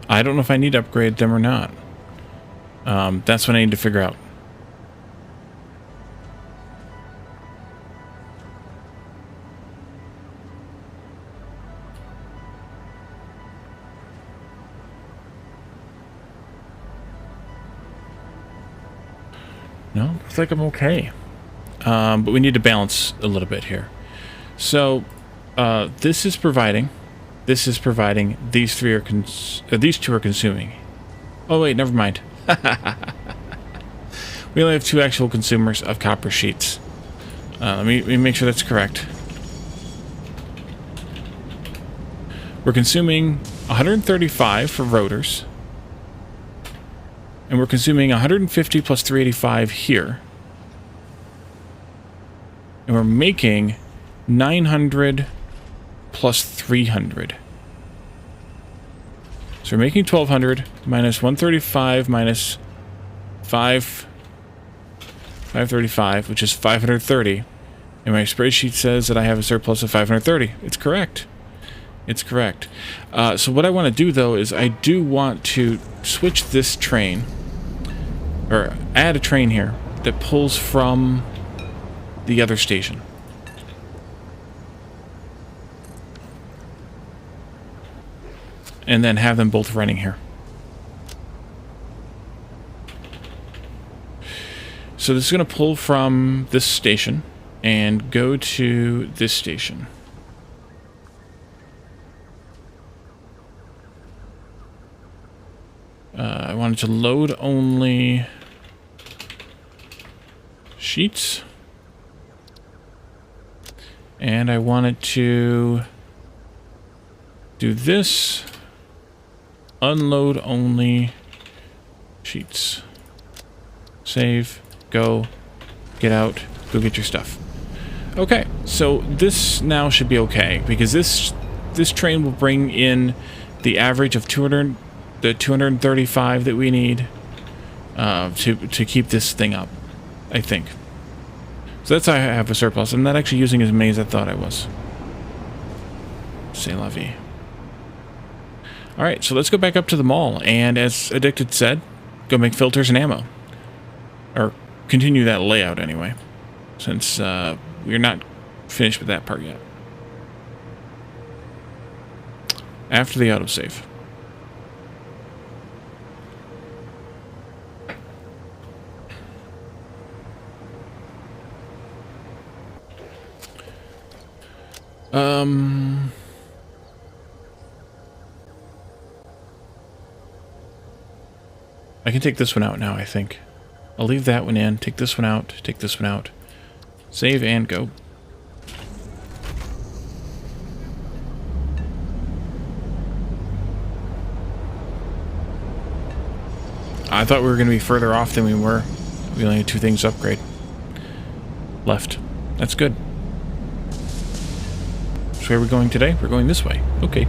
I don't know if I need to upgrade them or not. That's what I need to figure out. No, looks like I'm okay. But we need to balance a little bit here. So, this is providing... This is providing. These three are these two are consuming. Oh wait, never mind. We only have 2 actual consumers of copper sheets. Let me make sure that's correct. We're consuming 135 for rotors, and And we're consuming 150 plus 385 here. And we're making 900 plus 300. So we're making 1200 minus 135 minus 535, which is 530. And my spreadsheet says that I have a surplus of 530. It's correct. It's correct. So what I want to do, though, is I do want to switch this train, or add a train here that pulls from the other station. And then have them both running here. So this is going to pull from this station and go to this station. I wanted to load only sheets. And I wanted to do this. Unload only sheets. Save. Go. Get out. Go get your stuff. Okay, so this now should be okay, because this train will bring in the average of 235 that we need to keep this thing up, I think. So that's how I have a surplus. I'm not actually using as many as I thought I was. C'est la vie. Alright, so let's go back up to the mall, and as Addicted said, go make filters and ammo. Or continue that layout anyway, since we're not finished with that part yet. After the autosave. I can take this one out now, I think. I'll leave that one in, take this one out, take this one out. Save and go. I thought we were going to be further off than we were. We only had 2 things to upgrade left. That's good. So where are we going today? We're going this way. Okay.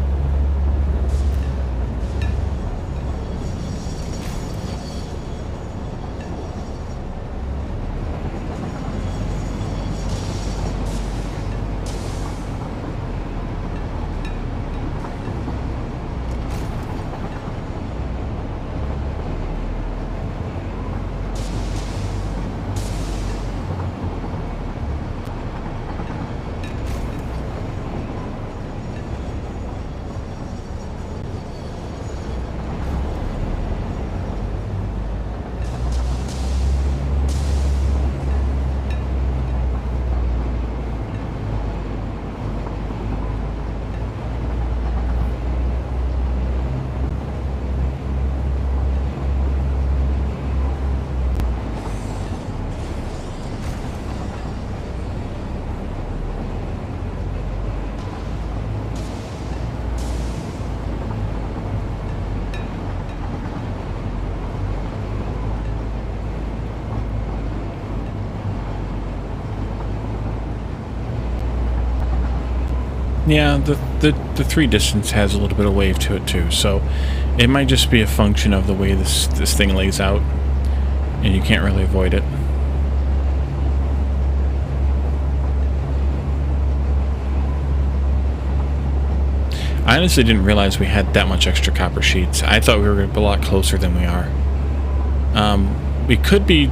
Yeah, the 3 distance has a little bit of wave to it too, so it might just be a function of the way this thing lays out, and you can't really avoid it. I honestly didn't realize we had that much extra copper sheets. I thought we were a lot closer than we are. We could be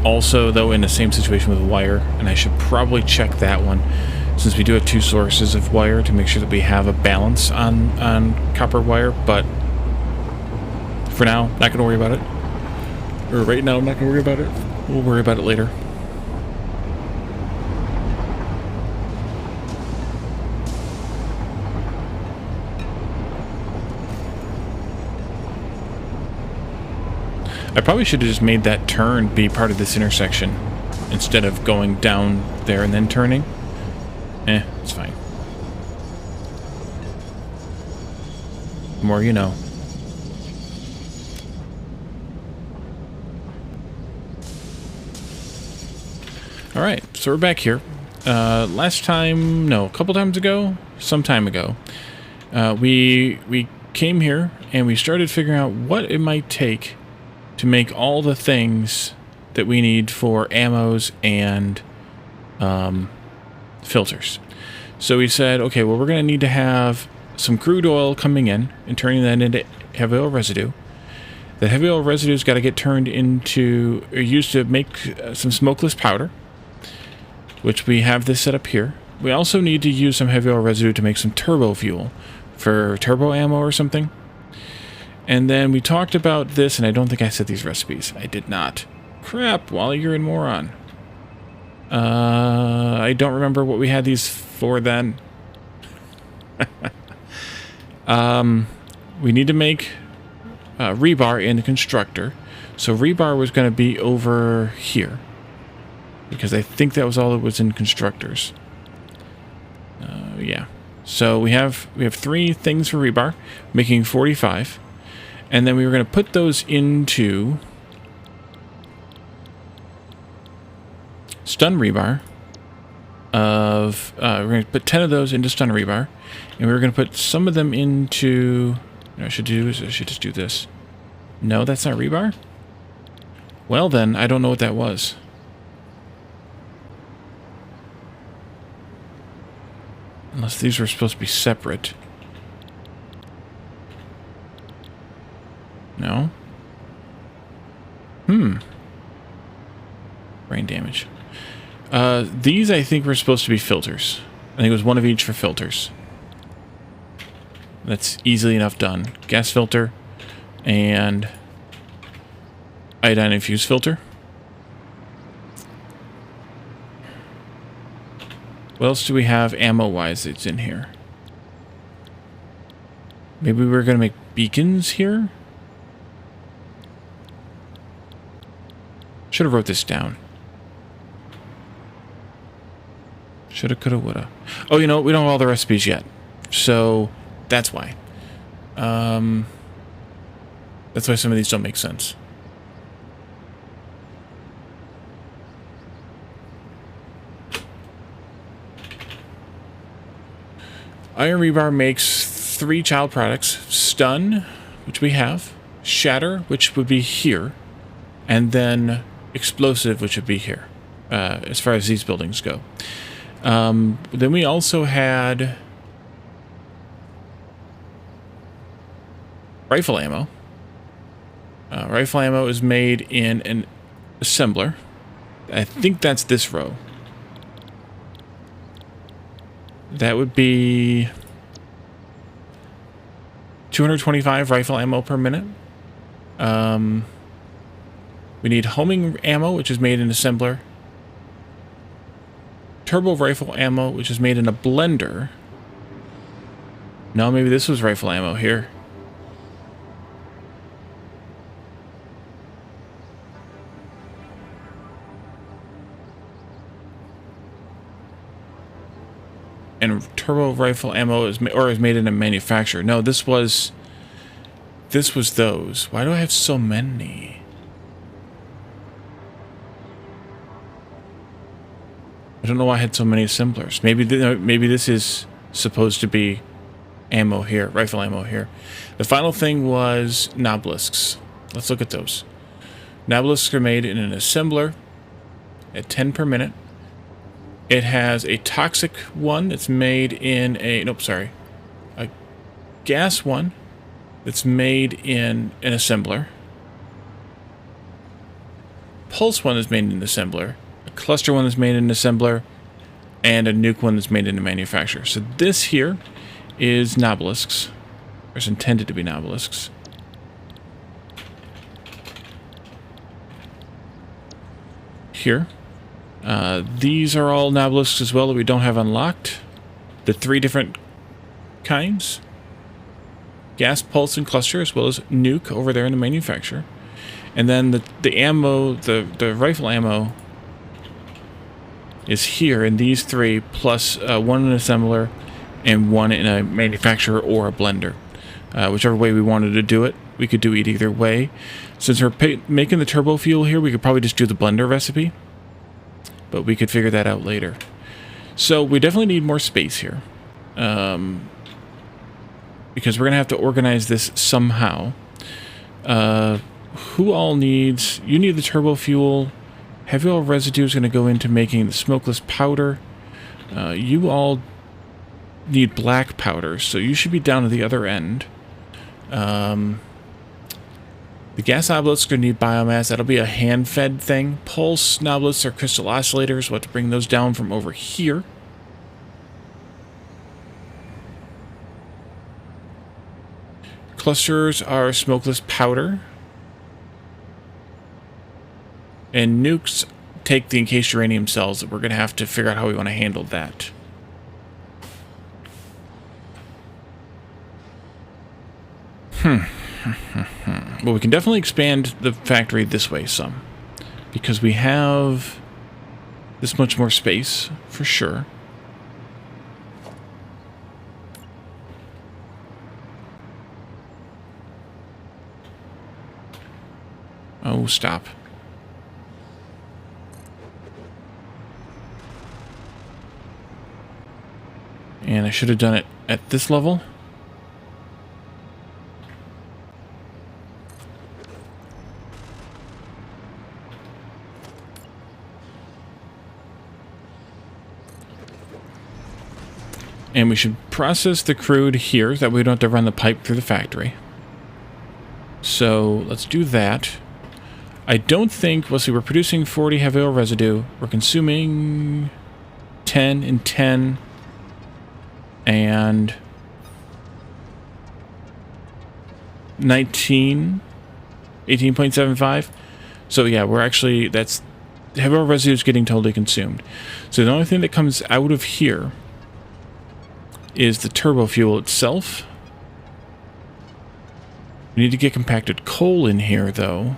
also, though, in the same situation with wire, and I should probably check that one, since we do have 2 sources of wire, to make sure that we have a balance on copper wire. But for now, not going to worry about it. Or right now, I'm not going to worry about it. We'll worry about it later. I probably should have just made that turn be part of this intersection instead of going down there and then turning. It's fine. The more you know. All right, so we're back here. Last time, no, a couple times ago, some time ago, we came here and we started figuring out what it might take to make all the things that we need for ammos and filters. So we said, okay, well, we're going to need to have some crude oil coming in and turning that into heavy oil residue. The heavy oil residue's got to get turned into, or used to make some smokeless powder, which we have this set up here. We also need to use some heavy oil residue to make some turbo fuel for turbo ammo or something. And then we talked about this, and I don't think I said these recipes. I did not. Crap, Wally, you're a moron. I don't remember what we had these for then. We need to make rebar in the constructor. So rebar was going to be over here, because I think that was all that was in constructors. Yeah. So we have 3 things for rebar, making 45. And then we were going to put those into stun rebar of we're going to put 10 of those into stun rebar, and we were going to put some of them into, what I should do is I should just do this. No, that's not rebar? Well then, I don't know what that was. Unless these were supposed to be separate. No? Brain damage. These I think were supposed to be filters. I think it was one of each for filters. That's easily enough done. Gas filter and iodine infused filter. What else do we have ammo-wise that's in here? Maybe we're going to make beacons here? Should have wrote this down. Shoulda, coulda, woulda. Oh, you know, we don't have all the recipes yet. So, that's why. That's why some of these don't make sense. Iron rebar makes 3 child products. Stun, which we have. Shatter, which would be here. And then explosive, which would be here. As far as these buildings go. Then we also had rifle ammo. Rifle ammo is made in an assembler. I think that's this row. That would be 225 rifle ammo per minute. We need homing ammo, which is made in assembler. Turbo rifle ammo, which is made in a blender. No, maybe this was rifle ammo here. And turbo rifle ammo is made in a manufacturer. No, this was those. Why do I have so many? I don't know why I had so many assemblers. Maybe this is supposed to be ammo here, rifle ammo here. The final thing was nobelisks. Let's look at those. Nobelisks are made in an assembler at 10 per minute. It has a toxic one that's made in a, a gas one that's made in an assembler. Pulse one is made in an assembler. A cluster one is made in an assembler. And a nuke one is made in a manufacturer. So this here is nobelisks. Or is intended to be nobelisks. Here. These are all nobelisks as well that we don't have unlocked. The 3 different kinds. Gas, pulse, and cluster, as well as nuke over there in the manufacturer. And then the ammo, the rifle ammo is here in these 3, plus 1 in an assembler and 1 in a manufacturer or a blender. Whichever way we wanted to do it, we could do it either way. Since we're making the turbo fuel here, we could probably just do the blender recipe. but we could figure that out later. So we definitely need more space here. Because we're going to have to organize this somehow. Who all needs... You need the turbo fuel. Heavy oil residue is going to go into making the smokeless powder. You all need black powder, so you should be down at the other end. The gas obelisks are going to need biomass. That'll be a hand-fed thing. Pulse obelisks are crystal oscillators. We'll have to bring those down from over here. Clusters are smokeless powder. And nukes take the encased uranium cells. We're going to have to figure out how we want to handle that. Well, we can definitely expand the factory this way some. Because we have this much more space, for sure. Oh, stop. And I should have done it at this level. And we should process the crude here, that way we don't have to run the pipe through the factory. So let's do that. I don't think, let's see, we're producing 40 heavy oil residue. We're consuming 10 and 10 and 19, 18.75. So yeah, we're actually, that's, heavy oil residue is getting totally consumed. So the only thing that comes out of here is the turbo fuel itself. We need to get compacted coal in here, though.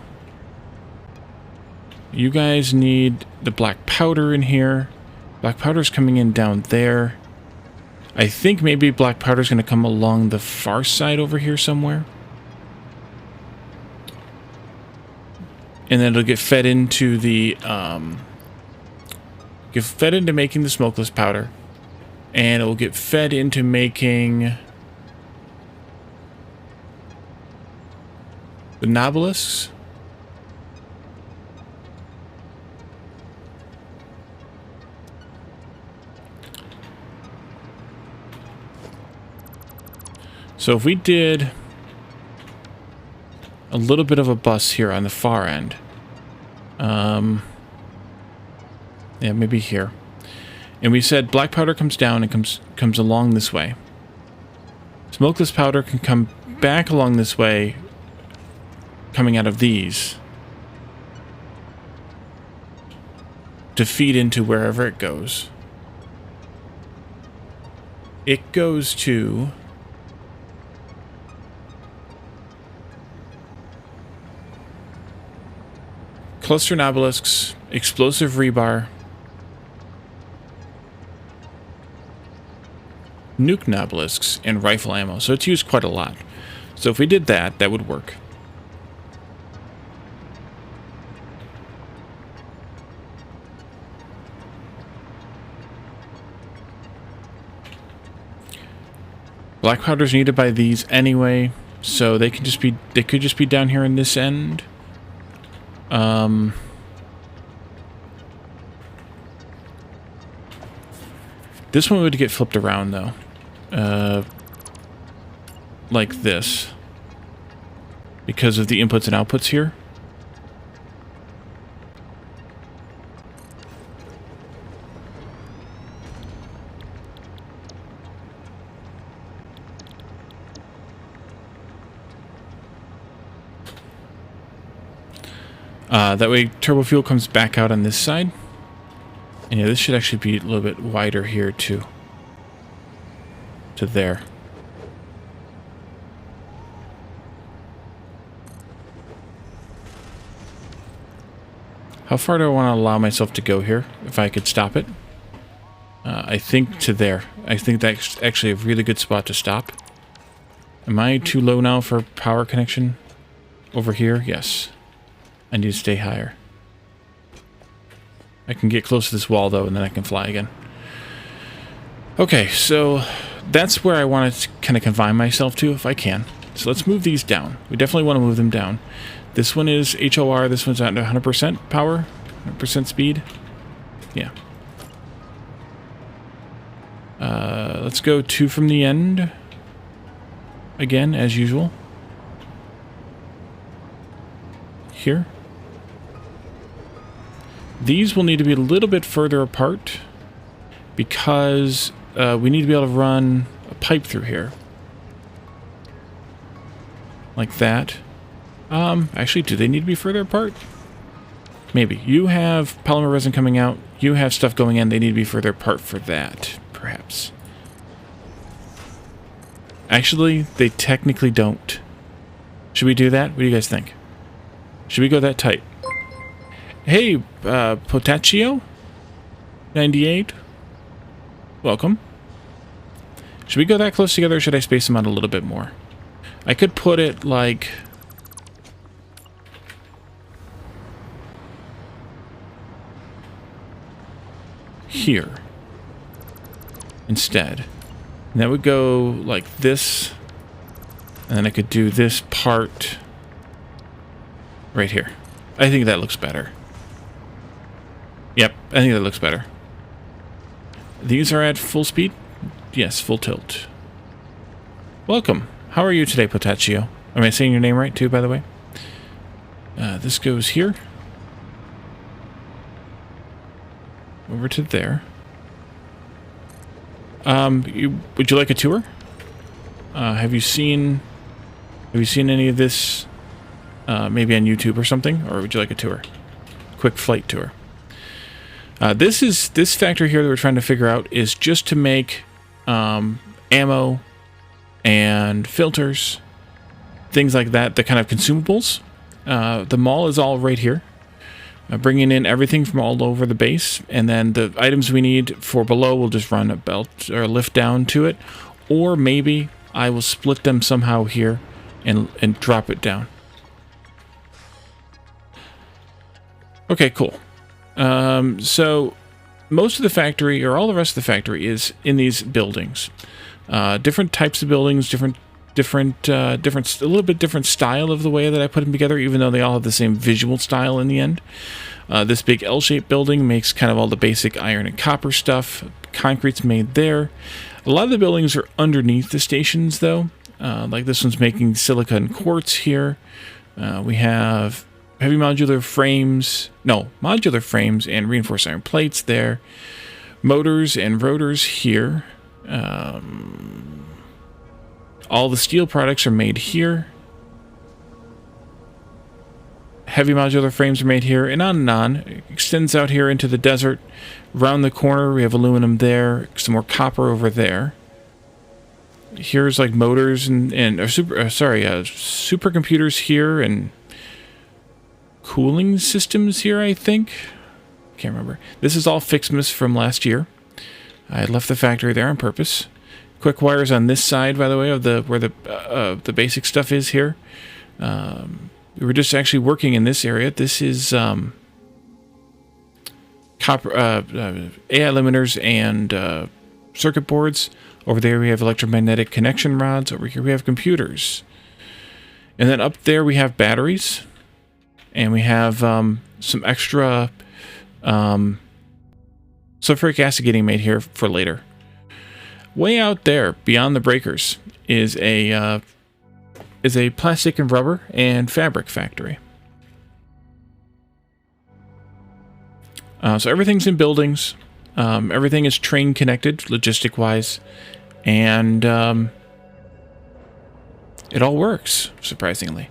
You guys need the black powder in here. Black powder's coming in down there. I think maybe black powder's going to come along the far side over here somewhere. And then it'll get fed into the... get fed into making the smokeless powder. And it will get fed into making the nobelisks. So if we did a little bit of a bus here on the far end, yeah, maybe here. And we said black powder comes down and comes along this way. Smokeless powder can come back along this way, coming out of these, to feed into wherever it goes. It goes to cluster obelisks, explosive rebar, nuke obelisks, and rifle ammo. So it's used quite a lot. So if we did that, that would work. Black powder's needed by these anyway, so they could just be down here in this end. This one would get flipped around though. Like this. Because of the inputs and outputs here. That way turbo fuel comes back out on this side. And yeah, this should actually be a little bit wider here too. To there. How far do I want to allow myself to go here? If I could stop it. I think to there. I think that's actually a really good spot to stop. Am I too low now for power connection? Over here? Yes. I need to stay higher. I can get close to this wall, though, and then I can fly again. Okay, so that's where I want to kind of confine myself to, if I can. So let's move these down. We definitely want to move them down. This one is HOR. This one's at 100% power, 100% speed. Yeah. Let's go 2 from the end. Again, as usual. Here. These will need to be a little bit further apart because we need to be able to run a pipe through here. Like that. Actually, do they need to be further apart? Maybe. You have polymer resin coming out. You have stuff going in. They need to be further apart for that, perhaps. Actually, they technically don't. Should we do that? What do you guys think? Should we go that tight? Hey, Potaccio? 98? Welcome. Should we go that close together, or should I space them out a little bit more? I could put it like... here. Instead. And that would go like this. And then I could do this part right here. I think that looks better. Yep, I think that looks better. These are at full speed? Yes, full tilt. Welcome. How are you today, Potaccio? Am I saying your name right, too, by the way? This goes here. Over to there. Would you like a tour? Have you seen any of this maybe on YouTube or something? Or would you like a tour? Quick flight tour. This factory here that we're trying to figure out is just to make ammo and filters, things like that, the kind of consumables. The mall is all right here. Bringing in everything from all over the base, and then the items we need for below will just run a belt or a lift down to it, or maybe I will split them somehow here and drop it down. Okay, cool. So most of the factory, or all the rest of the factory, is in these buildings. Different types of buildings, a little bit different style of the way that I put them together, even though they all have the same visual style in the end. This big L-shaped building makes kind of all the basic iron and copper stuff. Concrete's made there. A lot of the buildings are underneath the stations, though. Like this one's making silica and quartz here. We have heavy modular frames and reinforced iron plates there. Motors and rotors here. All the steel products are made here. Heavy modular frames are made here, and on. It extends out here into the desert. Around the corner, we have aluminum there, some more copper over there. Here's like motors and supercomputers here, and cooling systems here, I think. Can't remember. This is all Fixmas from last year. I left the factory there on purpose. Quick wires on this side, by the way, of where the basic stuff is here. We were just actually working in this area. This is copper, AI limiters and circuit boards. Over there we have electromagnetic connection rods. Over here we have computers. And then up there we have batteries. And we have some extra sulfuric acid getting made here for later. Way out there, beyond the breakers, is a plastic and rubber and fabric factory. So everything's in buildings. Everything is train connected, logistic-wise, and it all works, surprisingly.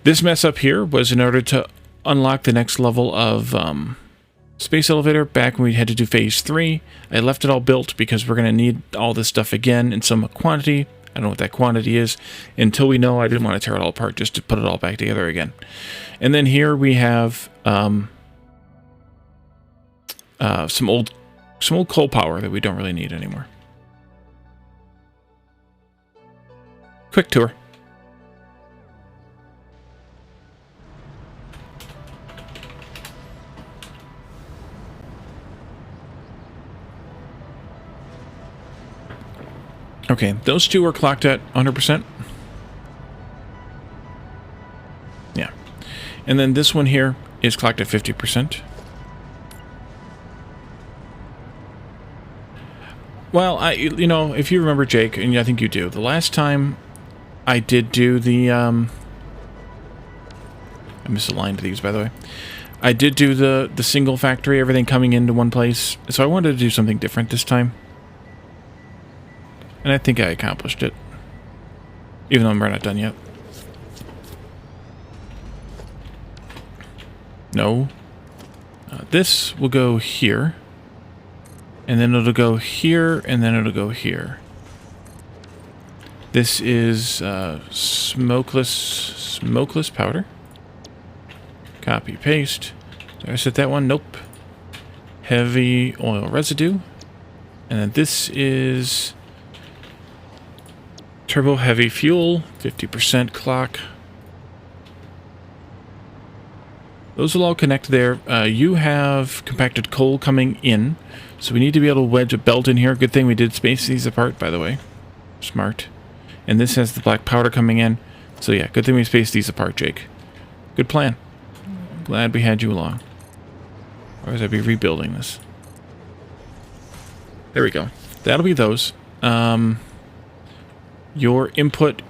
This mess up here was in order to unlock the next level of space elevator back when we had to do phase 3. I left it all built because we're going to need all this stuff again in some quantity. I don't know what that quantity is. Until we know, I didn't want to tear it all apart just to put it all back together again. And then here we have some old coal power that we don't really need anymore. Quick tour. Okay, those two are clocked at 100%. Yeah. And then this one here is clocked at 50%. Well, you know, if you remember, Jake, and I think you do, the last time I did do the, I misaligned these, by the way. I did do the single factory, everything coming into one place, so I wanted to do something different this time. And I think I accomplished it, even though we're not done yet. No. This will go here. And then it'll go here, and then it'll go here. This is smokeless powder. Copy, paste. Did I set that one? Nope. Heavy oil residue. And then this is turbo heavy fuel, 50% clock. Those will all connect there. You have compacted coal coming in, so we need to be able to wedge a belt in here. Good thing we did space these apart, by the way. Smart. And this has the black powder coming in. So yeah, good thing we spaced these apart, Jake. Good plan. Glad we had you along. Otherwise I'd be rebuilding this. There we go. That'll be those. Your input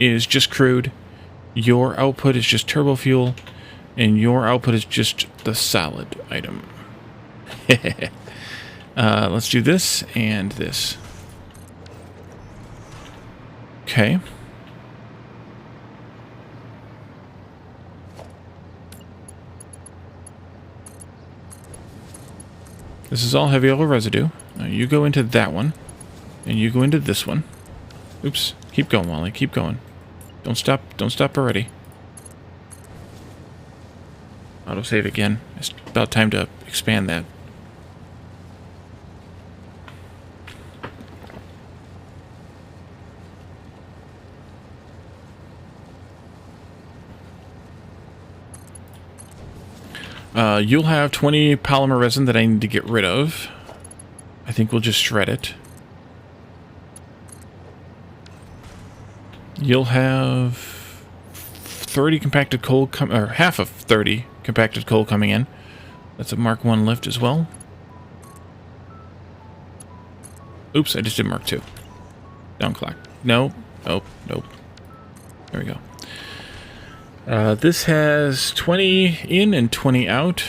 is just crude. Your output is just turbo fuel. And your output is just the solid item. Let's do this and this. Okay. This is all heavy oil residue. Now you go into that one. And you go into this one. Oops. Keep going, Wally. Keep going. Don't stop. Don't stop already. Autosave again. It's about time to expand that. You'll have 20 polymer resin that I need to get rid of. I think we'll just shred it. You'll have 30 compacted coal, or half of 30 compacted coal coming in. That's a Mark 1 lift as well. Oops, I just did Mark 2. Down clock. No. Nope. Nope. There we go. This has 20 in and 20 out.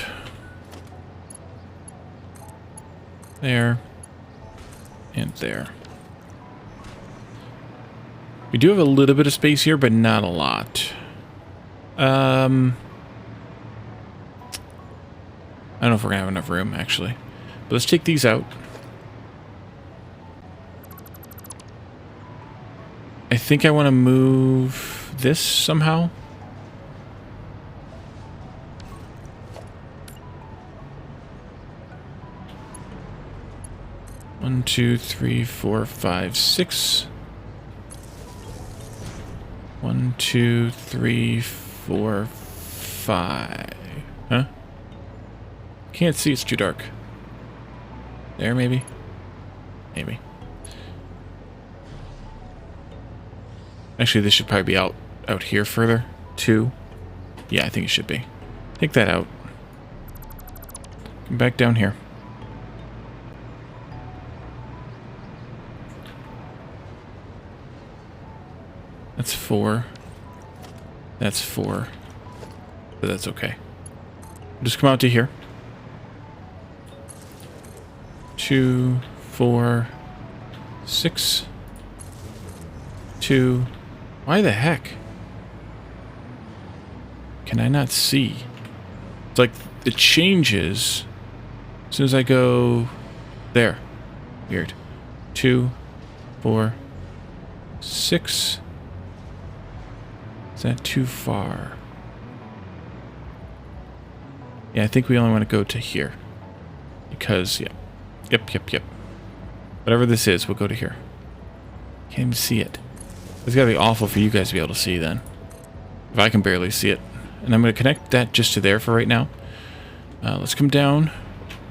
There. And there. We do have a little bit of space here, but not a lot. I don't know if we're gonna have enough room, actually. But let's take these out. I think I want to move this somehow. One, two, three, four, five, six. 1, 2, 3, 4, 5. Huh? Can't see, it's too dark. There, maybe? Maybe. Actually, this should probably be out here further. 2. Yeah, I think it should be. Take that out. Come back down here. That's 4. That's 4. But that's okay. Just come out to here. 2, 4, 6. 2. Why the heck? Can I not see? It's like it changes as soon as I go there. Weird. 2, 4, 6. Is that too far? Yeah, I think we only want to go to here. Because, yeah. Yep. Whatever this is, we'll go to here. Can't even see it. It's gotta be awful for you guys to be able to see then. If I can barely see it. And I'm gonna connect that just to there for right now. Let's come down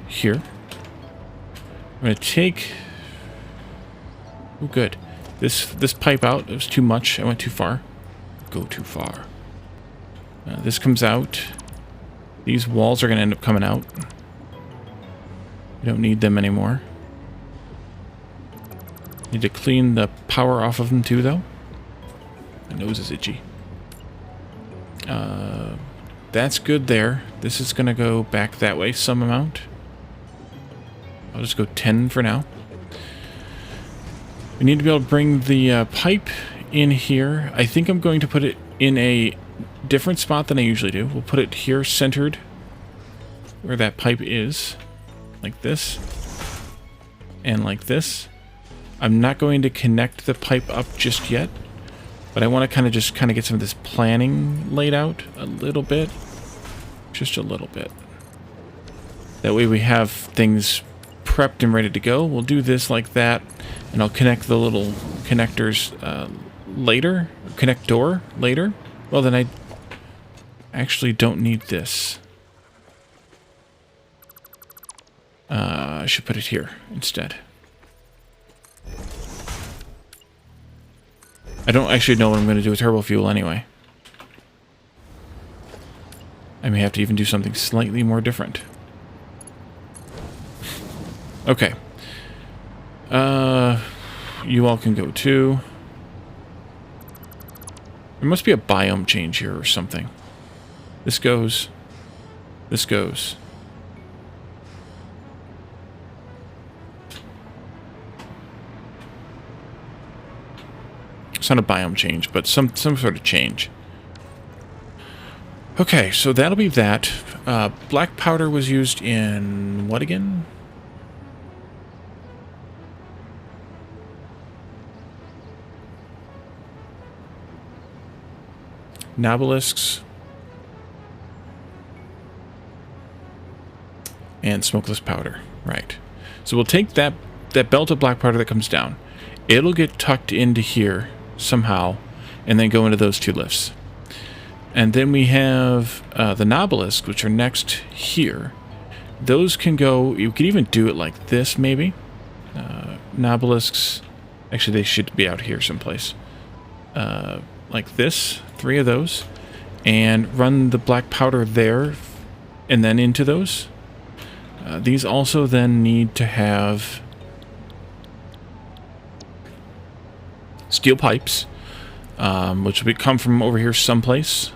here. I'm gonna take Oh, good. This pipe out, it was too much. I went too far. Go too far. This comes out. These walls are going to end up coming out. We don't need them anymore. Need to clean the power off of them too, though. My nose is itchy. That's good there. This is going to go back that way some amount. I'll just go 10 for now. We need to be able to bring the pipe in here. I think I'm going to put it in a different spot than I usually do. We'll put it here centered where that pipe is. Like this. And like this. I'm not going to connect the pipe up just yet. But I want to just get some of this planning laid out a little bit. Just a little bit. That way we have things prepped and ready to go. We'll do this like that. And I'll connect the little connectors later. Connector later. Well, then I actually don't need this. I should put it here instead. I don't actually know what I'm going to do with turbo fuel anyway. I may have to even do something slightly more different. Okay. You all can go too. There must be a biome change here or something. This goes. This goes. It's not a biome change, but some sort of change. Okay, so that'll be that. Black powder was used in what again? Nobelisks. And smokeless powder. Right. So we'll take that belt of black powder that comes down. It'll get tucked into here somehow, and then go into those two lifts. And then we have the Nobelisks, which are next here. Those can go, you could even do it like this, maybe. Nobelisks, actually they should be out here someplace. Like this, 3 of those. And run the black powder there, and then into those. These also then need to have steel pipes, which will come from over here someplace.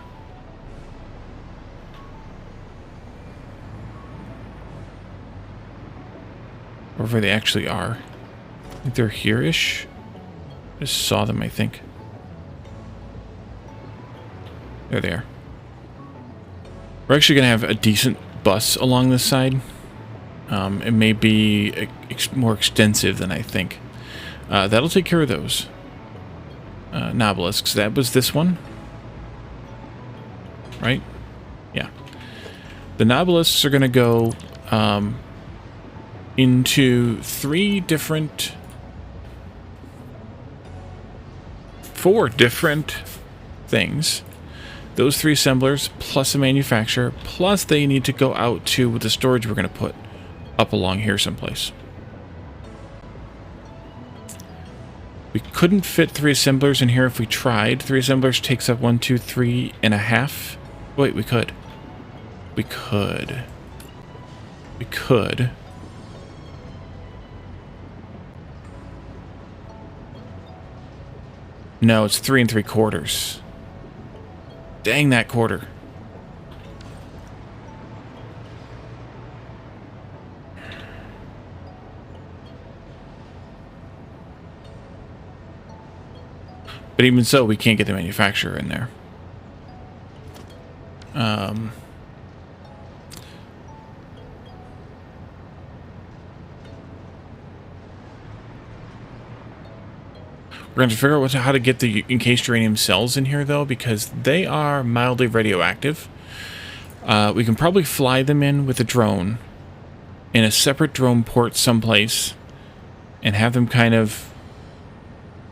Wherever they actually are. I think they're here-ish. I just saw them, I think. There they are. We're actually going to have a decent bus along this side. It may be more extensive than I think. That'll take care of those. Nobelisks. That was this one. Right? Yeah. The Nobelisks are going to go into 4 different things. Those 3 assemblers, plus a manufacturer, plus they need to go out to the storage we're going to put up along here someplace. We couldn't fit 3 assemblers in here if we tried. 3 assemblers takes up 1, 2, 3.5. Wait, we could. We could. We could. No, it's 3 3/4. Dang that quarter. But even so, we can't get the manufacturer in there. We're going to figure out how to get the encased uranium cells in here, though, because they are mildly radioactive. We can probably fly them in with a drone in a separate drone port someplace and have them kind of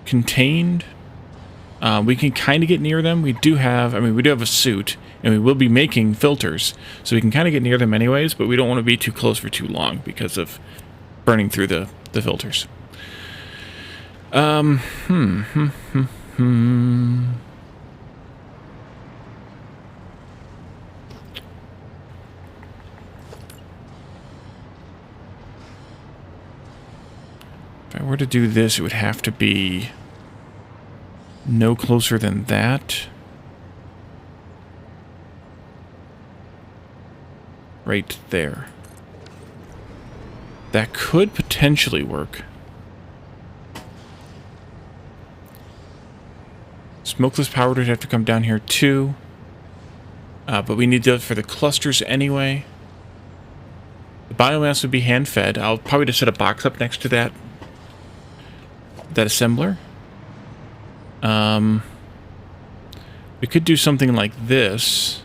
contained. We can kind of get near them. We do have a suit, and we will be making filters, so we can kind of get near them anyways, but we don't want to be too close for too long because of burning through the filters. Um, hmm, hmm, hmm, hmm. If I were to do this, it would have to be no closer than that. Right there. That could potentially work. Smokeless powder would have to come down here too. But we need those for the clusters anyway. The biomass would be hand-fed. I'll probably just set a box up next to that assembler. We could do something like this.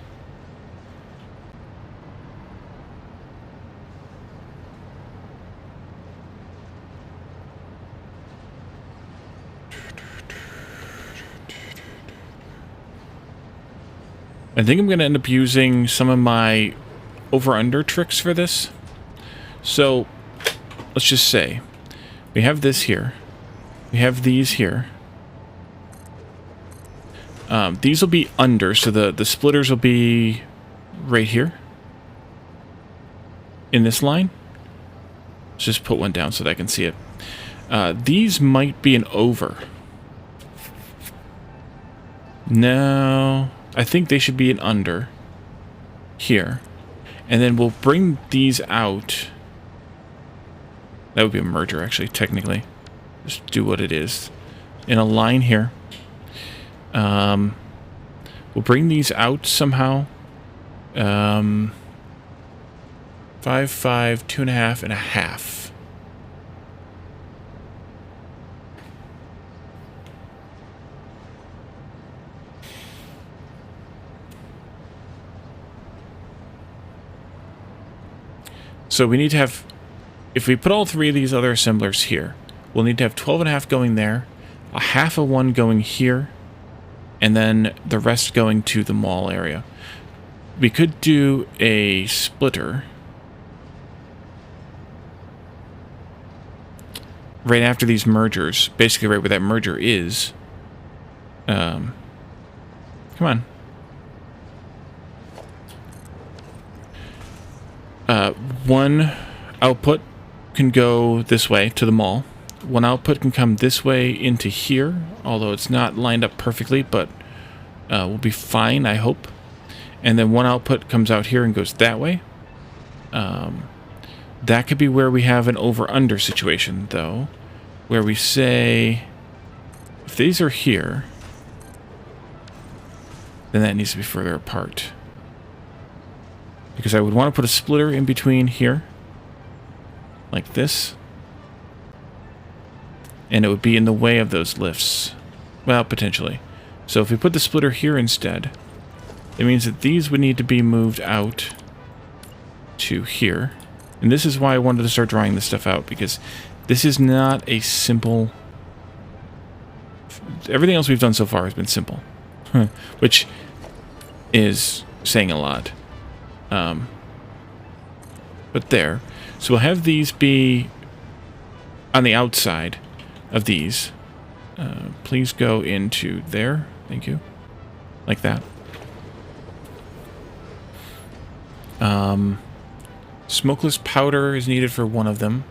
I think I'm going to end up using some of my over-under tricks for this. So, let's just say, we have this here. We have these here. These will be under, so the splitters will be right here. In this line. Let's just put one down so that I can see it. These might be an over. No... I think they should be an under here. And then we'll bring these out. That would be a merger, actually, technically. Just do what it is. In a line here. We'll bring these out somehow. 5, 5, 2.5, and a half. So we need to have, if we put all three of these other assemblers here, we'll need to have 12.5 going there, a half of one going here, and then the rest going to the mall area. We could do a splitter right after these mergers, basically right where that merger is. Come on. One output can go this way to the mall. One output can come this way into here, although it's not lined up perfectly, but we'll be fine, I hope. And then one output comes out here and goes that way. That could be where we have an over-under situation, though, where we say, if these are here, then that needs to be further apart. Because I would want to put a splitter in between here, like this. And it would be in the way of those lifts. Well, potentially. So if we put the splitter here instead, it means that these would need to be moved out to here. And this is why I wanted to start drawing this stuff out, because this is not a simple... Everything else we've done so far has been simple. Which is saying a lot. But there. So we'll have these be on the outside of these. Please go into there. Thank you. Like that. Smokeless powder is needed for one of them.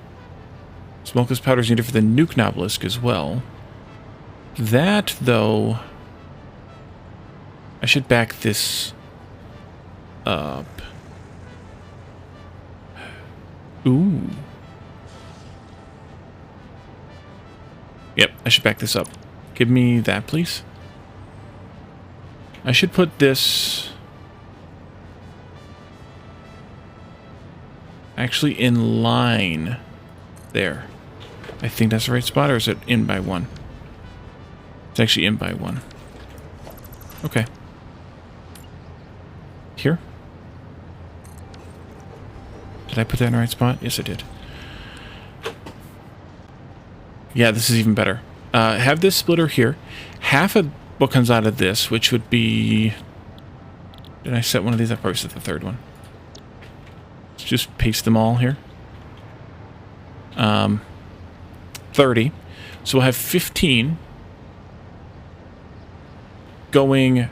Smokeless powder is needed for the nuke obelisk as well. That, though... I should back this up. Ooh. Yep, I should back this up. Give me that, please. I should put this... actually in line there. I think that's the right spot, or is it in by one? It's actually in by one. Okay. Here? Did I put that in the right spot? Yes, I did. Yeah, this is even better. Have this splitter here. Half of what comes out of this, which would be... Did I set one of these? I probably set the third one. Let's just paste them all here. 30. So we'll have 15 going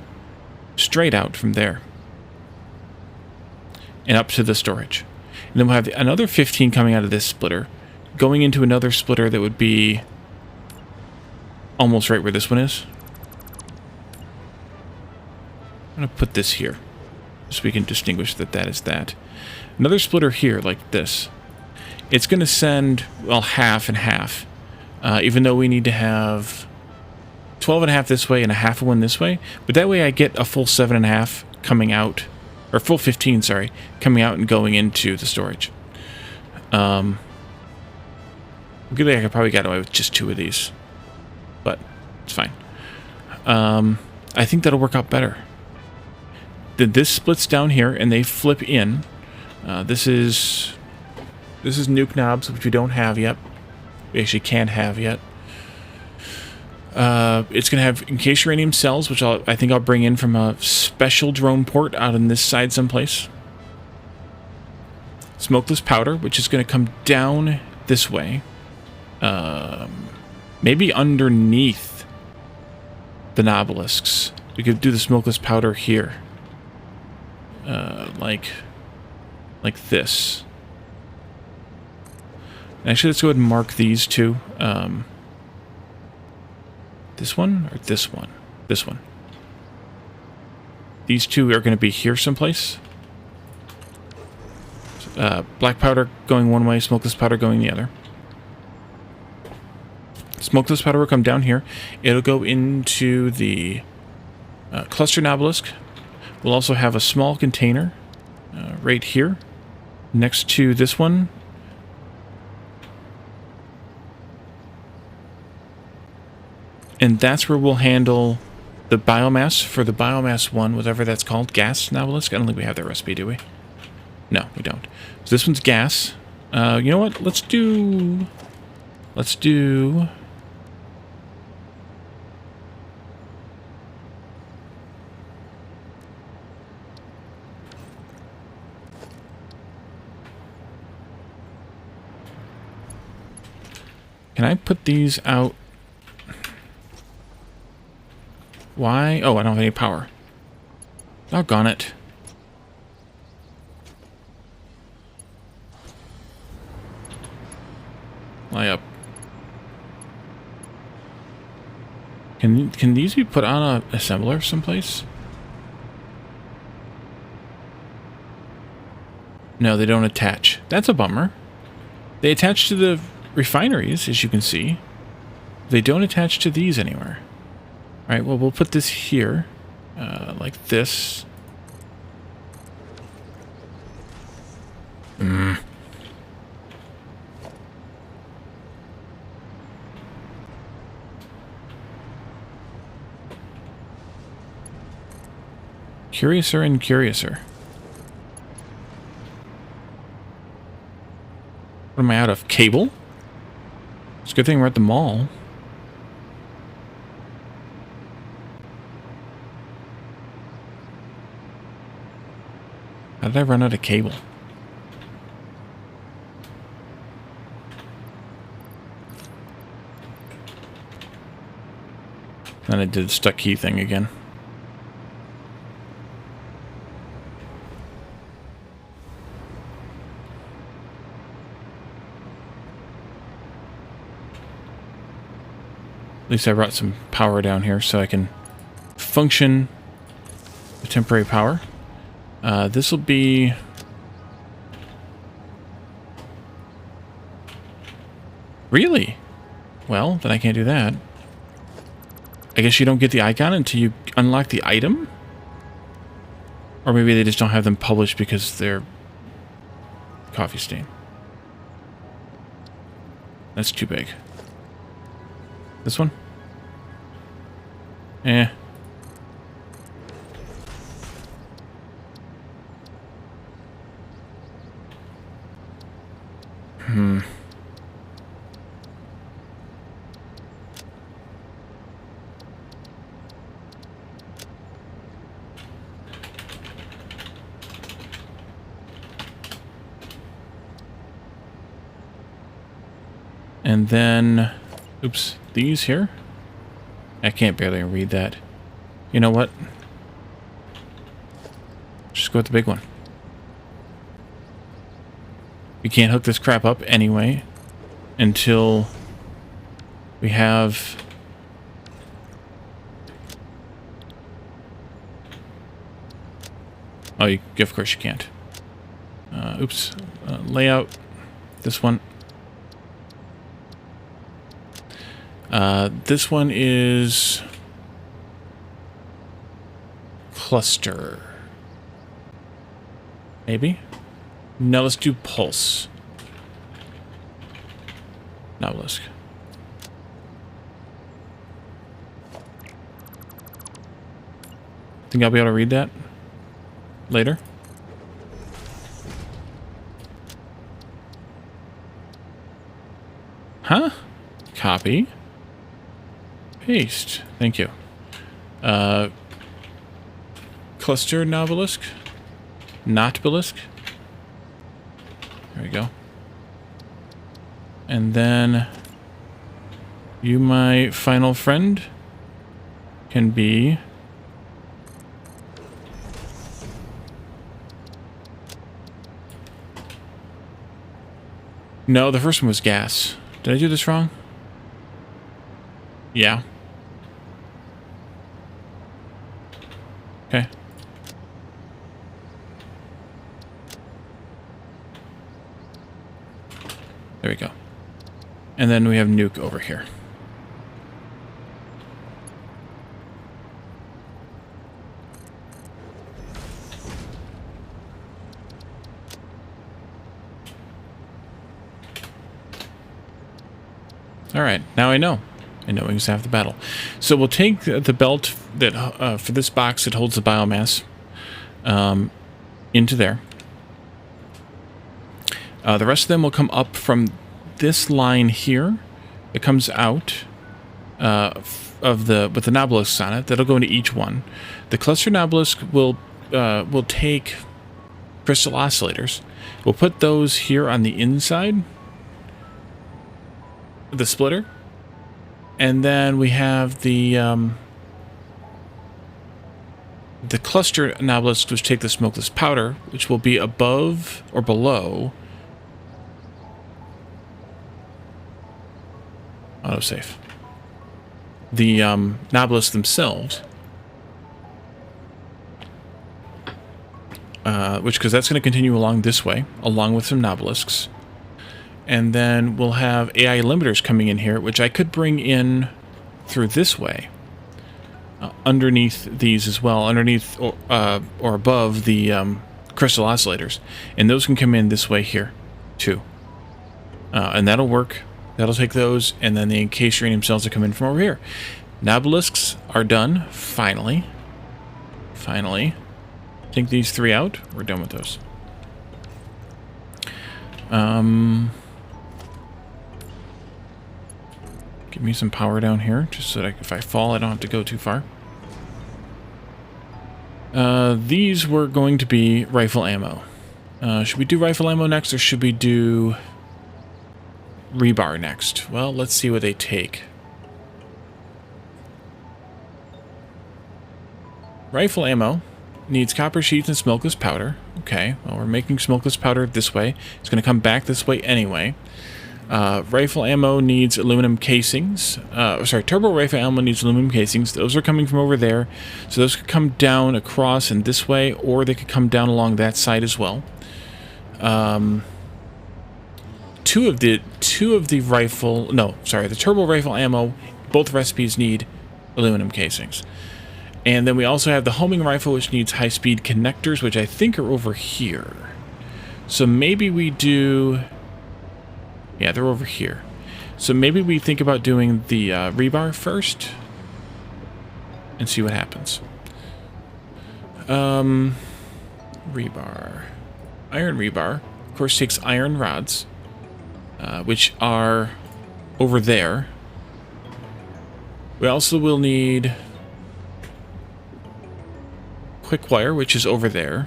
straight out from there and up to the storage. And then we'll have another 15 coming out of this splitter, going into another splitter that would be almost right where this one is. I'm going to put this here so we can distinguish that that is that. Another splitter here like this. It's going to send, well, half and half. Even though we need to have 12 and a half this way and a half of one this way. But that way I get a full 7 and a half coming out, or full 15, sorry, coming out and going into the storage. Really, I could probably get away with just 2 of these, but it's fine. I think that'll work out better. This splits down here and they flip in. This is nuke knobs, which we don't have yet. We actually can't have yet. It's going to have encased uranium cells, which I think I'll bring in from a special drone port out on this side someplace. Smokeless powder, which is going to come down this way. Maybe underneath the Nobelisks. We could do the smokeless powder here. Like this. Actually, let's go ahead and mark these two. This one or this one? This one. These two are going to be here someplace. Black powder going one way, smokeless powder going the other. Smokeless powder will come down here. It'll go into the cluster Nobelisk. We'll also have a small container right here next to this one. And that's where we'll handle the biomass for the biomass one, whatever that's called. Gas Nobelisk. I don't think we have that recipe, do we? No, we don't. So this one's gas. You know what? Let's do... Can I put these out? Why? Oh, I don't have any power. Doggone it. Lie up. Can these be put on a assembler someplace? No, they don't attach. That's a bummer. They attach to the refineries, as you can see. They don't attach to these anywhere. Alright, well, we'll put this here, like this. Curiouser and curiouser. What am I out of? Cable? It's a good thing we're at the mall. How did I run out of cable? Then I did the stuck key thing again. At least I brought some power down here so I can function with temporary power. This will be... Really? Well, then I can't do that. I guess you don't get the icon until you unlock the item? Or maybe they just don't have them published because they're coffee stain. That's too big. This one? Eh. And then, oops, these here. I can't barely read that. You know what? Just go with the big one. We can't hook this crap up anyway until we have... Oh, of course you can't. Oops. Layout. This one. This one is... cluster. Maybe? No, let's do pulse. Obelisk. Think I'll be able to read that later? Huh? Copy. Paste. Thank you. Cluster obelisk. Not obelisk. There we go. And then you, my final friend, can be no, the first one was gas. Did I do this wrong? Yeah. Okay. There we go. And then we have nuke over here. All right, now I know. I know wings half the battle. So we'll take the belt that for this box that holds the biomass into there. The rest of them will come up from this line here. It comes out with the nobelisks on it. That'll go into each one. The cluster nobelisk will take crystal oscillators. We'll put those here on the inside of the splitter, and then we have the cluster nobelisks, which take the smokeless powder, which will be above or below autosave. The nobelisks themselves, because that's going to continue along this way, along with some nobelisks. And then we'll have AI limiters coming in here, which I could bring in through this way, underneath these as well, underneath or above the crystal oscillators. And those can come in this way here, too. And that'll work. That'll take those, and then the encased uranium cells that come in from over here. Nobelisks are done, finally. Finally. Take these three out. We're done with those. Give me some power down here, just so that if I fall, I don't have to go too far. These were going to be rifle ammo. Should we do rifle ammo next, or should we do rebar next? Well, let's see what they take. Rifle ammo needs copper sheets and smokeless powder. Okay, well, we're making smokeless powder this way. It's going to come back this way anyway. Rifle ammo needs aluminum casings. Turbo rifle ammo needs aluminum casings. Those are coming from over there. So those could come down across and this way, or they could come down along that side as well. The turbo rifle ammo, both recipes need aluminum casings. And then we also have the homing rifle, which needs high-speed connectors, which I think are over here. So maybe we do... Yeah, they're over here. So maybe we think about doing the rebar first and see what happens. Rebar. Iron rebar, of course, takes iron rods, which are over there. We also will need quick wire, which is over there.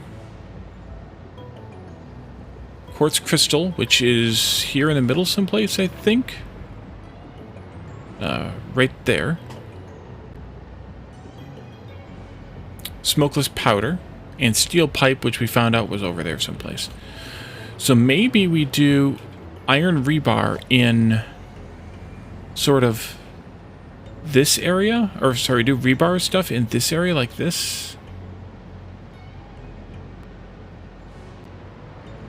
Quartz crystal, which is here in the middle someplace, I think. right there. Smokeless powder. And steel pipe, which we found out was over there someplace. So maybe we do iron rebar in sort of this area. Or, sorry, do rebar stuff in this area like this.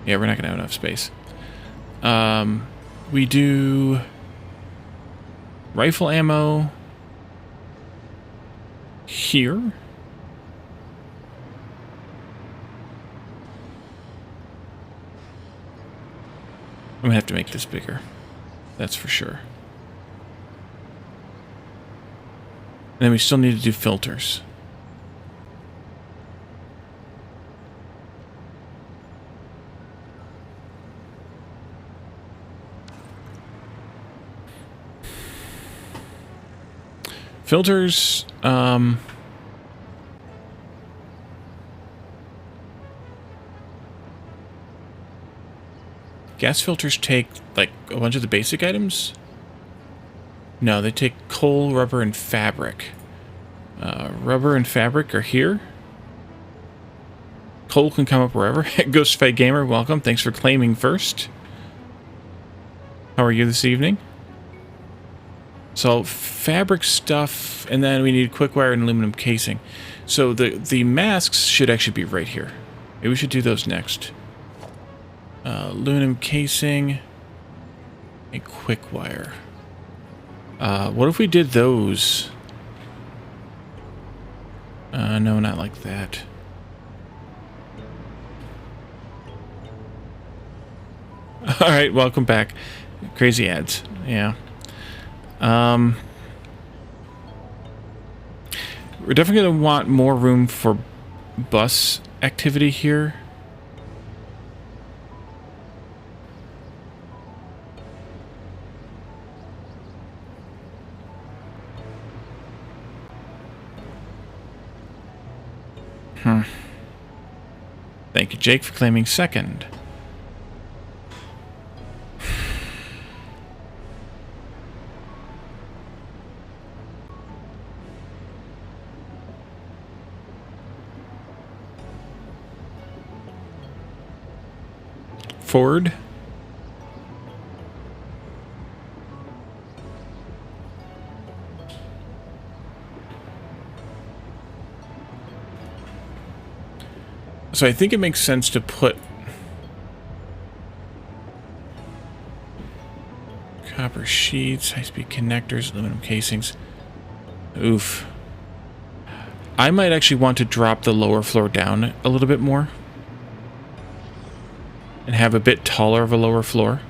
Yeah, we're not going to have enough space. We do rifle ammo here. I'm gonna have to make this bigger. That's for sure. And then we still need to do filters. Filters, gas filters take, like, a bunch of the basic items? No, they take coal, rubber, and fabric. Rubber and fabric are here. Coal can come up wherever. Ghost Fight Gamer, welcome. Thanks for claiming first. How are you this evening? So, fabric stuff, and then we need quick wire and aluminum casing. So, the masks should actually be right here. Maybe we should do those next. Aluminum casing and quick wire. What if we did those? No, not like that. Alright, welcome back. Crazy ads. Yeah. We're definitely going to want more room for bus activity here. Thank you, Jake, for claiming second. Forward. So I think it makes sense to put copper sheets, high-speed connectors, aluminum casings. Oof. I might actually want to drop the lower floor down a little bit more and have a bit taller of a lower floor.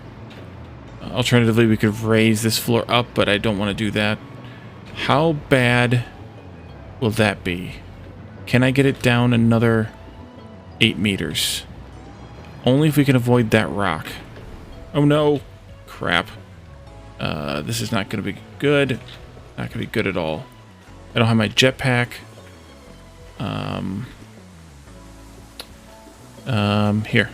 Alternatively, we could raise this floor up, but I don't want to do that. How bad will that be? Can I get it down another 8 meters? Only if we can avoid that rock. Oh no! Crap. This is not going to be good. Not going to be good at all. I don't have my jetpack. Here.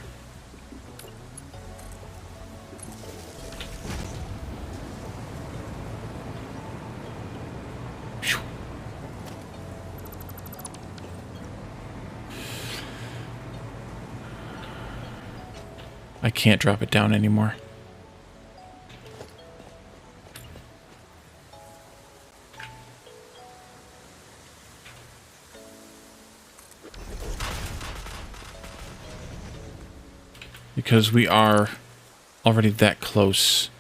I can't drop it down anymore. Because we are already that close.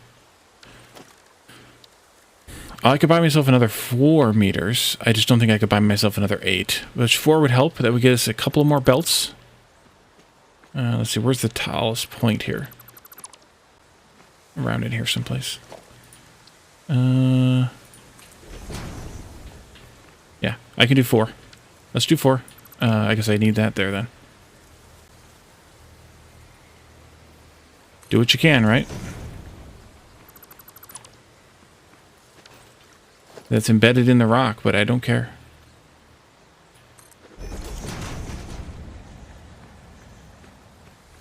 I could buy myself another 4 meters. I just don't think I could buy myself another 8. Which 4 would help. That would get us a couple more belts. Let's see, where's the tallest point here? Around in here someplace. Yeah, I can do 4. Let's do 4. I guess I need that there then. Do what you can, right? That's embedded in the rock, but I don't care.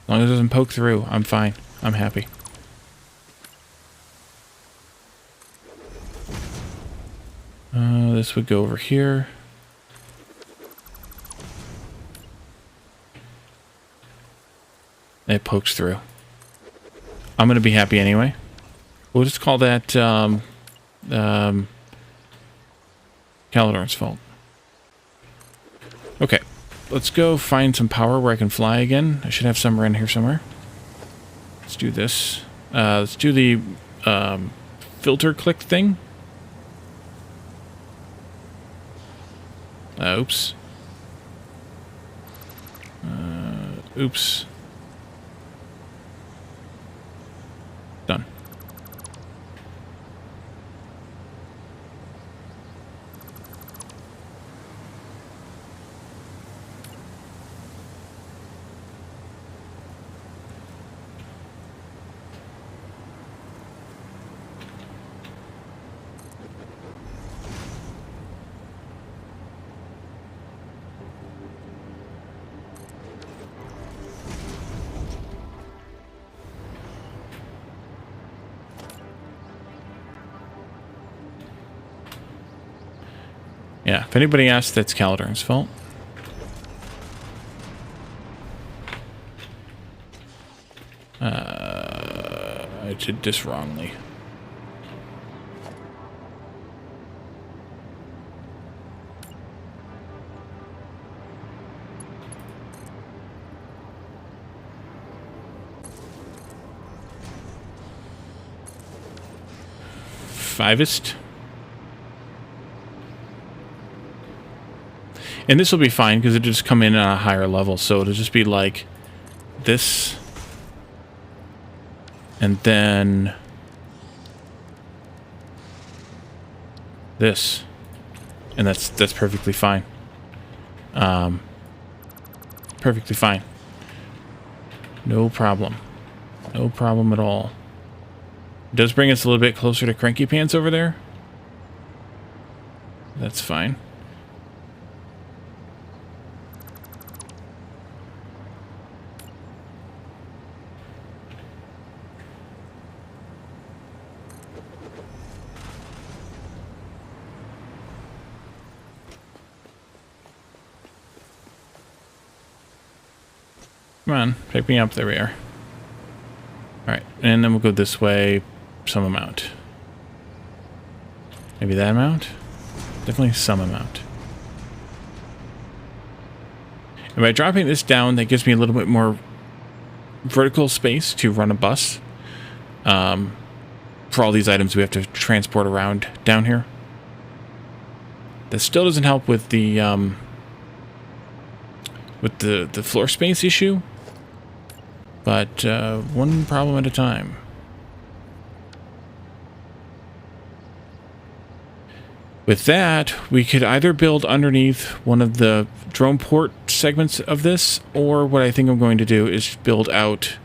As long as it doesn't poke through, I'm fine. I'm happy. This would go over here. It pokes through. I'm going to be happy anyway. We'll just call that Calidorn's fault. Okay, let's go find some power where I can fly again. I should have some around here somewhere. Let's do this. Let's do the filter click thing. Oops. Oops. Done. Yeah, if anybody asks, that's Calidorn's fault. I did this wrongly. Fivest. And this will be fine because it'll just come in at a higher level. So it'll just be like this. And then this. And that's perfectly fine. Perfectly fine. No problem. No problem at all. It does bring us a little bit closer to Cranky Pants over there. That's fine. Come on, pick me up. There we are. Alright, and then we'll go this way some amount. Maybe that amount? Definitely some amount. And by dropping this down, that gives me a little bit more vertical space to run a bus. For all these items we have to transport around down here. That still doesn't help with the floor space issue. But one problem at a time. With that, we could either build underneath one of the drone port segments of this, or what I think I'm going to do is build out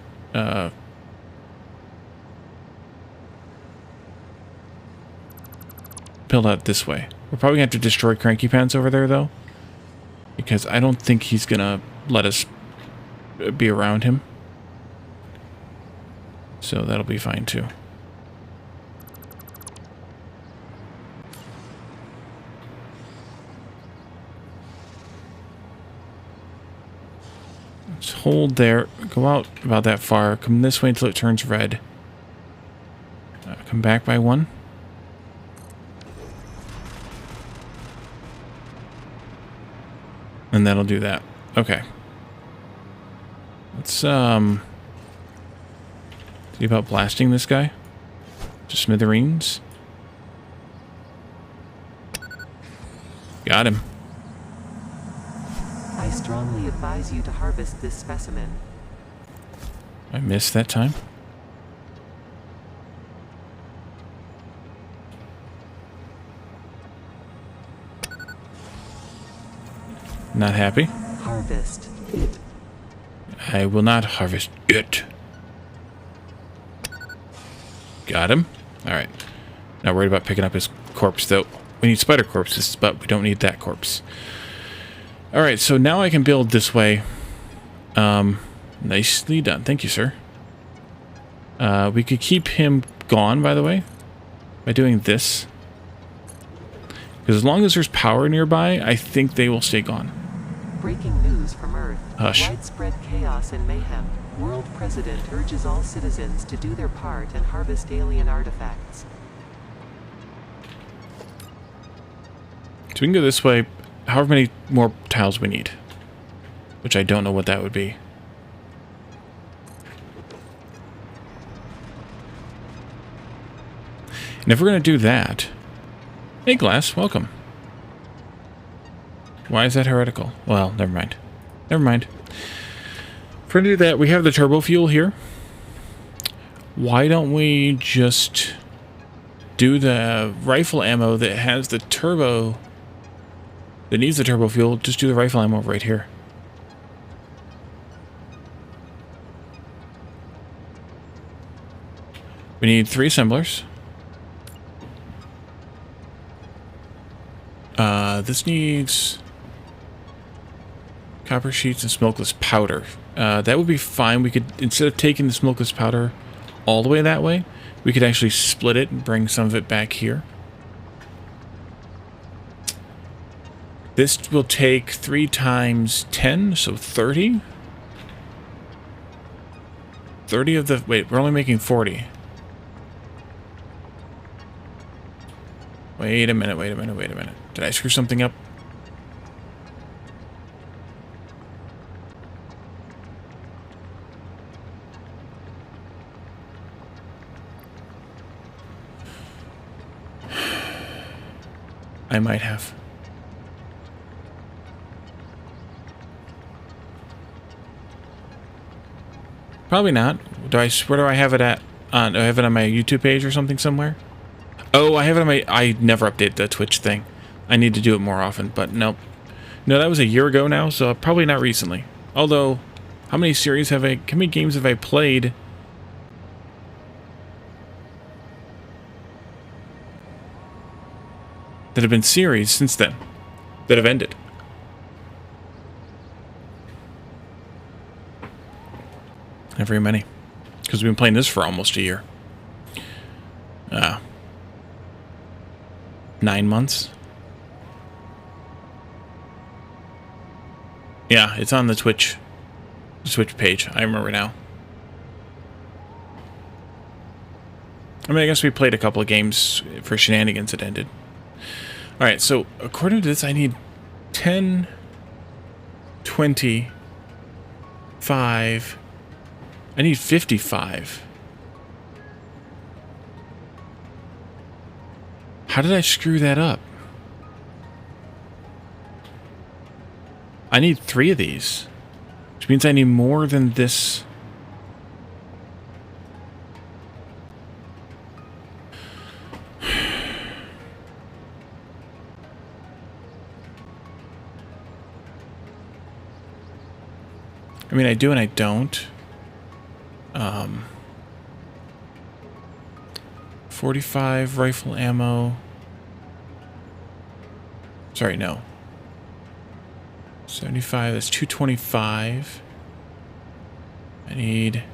this way. We're probably going to have to destroy Cranky Pants over there, though, because I don't think he's going to let us be around him. So that'll be fine, too. Let's hold there. Go out about that far. Come this way until it turns red. Come back by one. And that'll do that. Okay. Let's, see about blasting this guy to smithereens. Got him. I strongly advise you to harvest this specimen. I missed that time. Not happy. Harvest it. I will not harvest it. Got him. Alright. Not worried about picking up his corpse, though. We need spider corpses, but we don't need that corpse. Alright, so now I can build this way. Nicely done. Thank you, sir. We could keep him gone, by the way, by doing this. Because as long as there's power nearby, I think they will stay gone. Breaking news from Earth. Hush. Widespread chaos and mayhem. World President urges all citizens to do their part and harvest alien artifacts. So we can go this way, however many more tiles we need. Which I don't know what that would be. And if we're going to do that... Hey, Glass, welcome. Why is that heretical? Well, never mind. Never mind. If we're going to do that, we have the turbo fuel here. Why don't we just do the rifle ammo that has the turbo... that needs the turbo fuel? Just do the rifle ammo right here. We need 3 assemblers. This needs copper sheets and smokeless powder. That would be fine. We could, instead of taking the smokeless powder all the way that way, we could actually split it and bring some of it back here. This will take 3 times 10, so 30. 30 of the... Wait, we're only making 40. Wait a minute, wait a minute, wait a minute. Did I screw something up? I might have. Probably not. Where do I have it at? Do I have it on my YouTube page or something somewhere? Oh, I have it on my... I never update the Twitch thing. I need to do it more often, but nope. No, that was a year ago now, so probably not recently. Although, how many games have I played? That have been series since then. That have ended. Not very many. Because we've been playing this for almost a year. 9 months. Yeah, it's on the Twitch page. I remember now. I mean, I guess we played a couple of games for shenanigans that ended. Alright, so according to this, I need 10, 20, 5. I need 55. How did I screw that up? I need 3 of these, which means I need more than this. I mean, I do and I don't. 45 rifle ammo. Sorry, no. 75, that's 225. I need...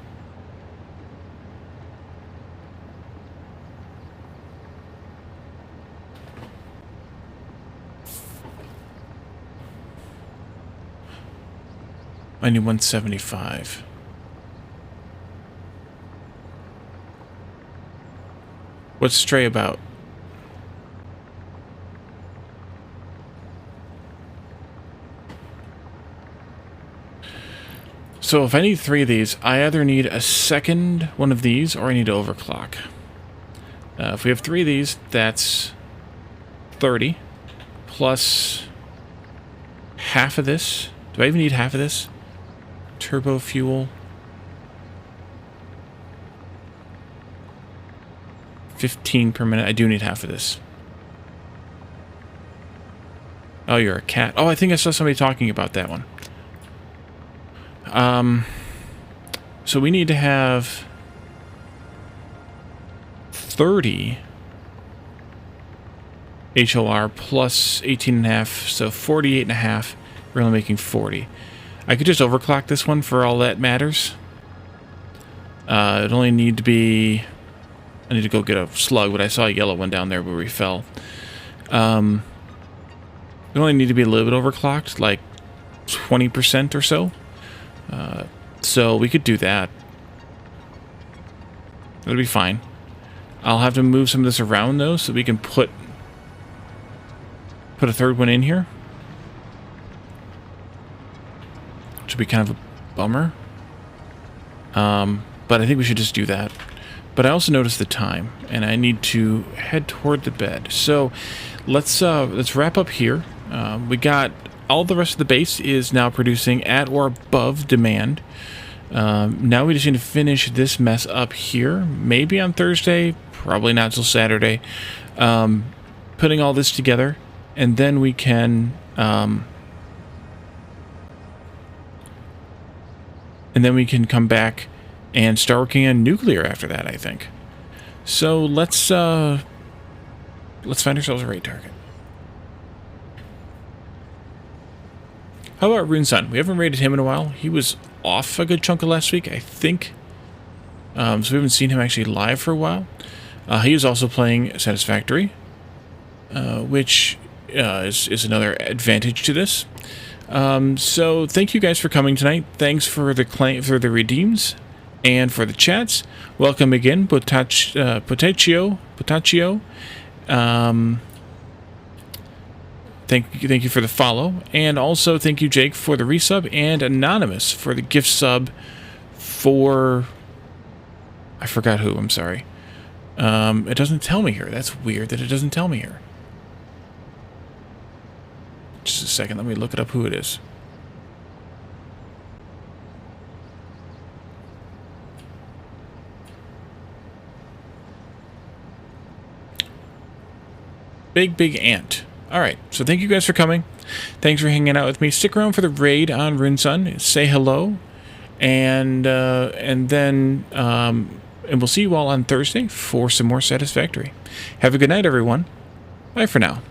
I need 175. What's Stray about? So if I need 3 of these, I either need a second one of these or I need to overclock. If we have 3 of these, that's 30 plus half of this. Do I even need half of this? Turbo fuel. 15 per minute. I do need half of this. Oh, you're a cat. Oh, I think I saw somebody talking about that one. So we need to have 30 HOR plus 18.5, so 48.5. We're only making 40. I could just overclock this one for all that matters. It'd only need to be... I need to go get a slug, but I saw a yellow one down there where we fell. We only need to be a little bit overclocked, like 20% or so. So we could do that. It'll be fine. I'll have to move some of this around, though, so we can put a third one in here. Which would be kind of a bummer. But I think we should just do that. But I also noticed the time, and I need to head toward the bed. So let's wrap up here. We got all the rest of the base is now producing at or above demand. Now we just need to finish this mess up here. Maybe on Thursday, probably not till Saturday. Putting all this together, and then we can come back and start working on nuclear after that, I think. So let's find ourselves a raid target. How about Rune Sun? We haven't raided him in a while. He was off a good chunk of last week, I think. So we haven't seen him actually live for a while. He is also playing Satisfactory, which is another advantage to this. So thank you guys for coming tonight. Thanks for the redeems and for the chats. Welcome again, Potaccio. Thank you for the follow, and also thank you, Jake, for the resub, and Anonymous for the gift sub for... I forgot who, I'm sorry. It doesn't tell me here. That's weird that it doesn't tell me here. Just a second, let me look it up who it is. Big Ant. Alright, so thank you guys for coming. Thanks for hanging out with me. Stick around for the raid on Rune Sun. Say hello. And we'll see you all on Thursday for some more Satisfactory. Have a good night, everyone. Bye for now.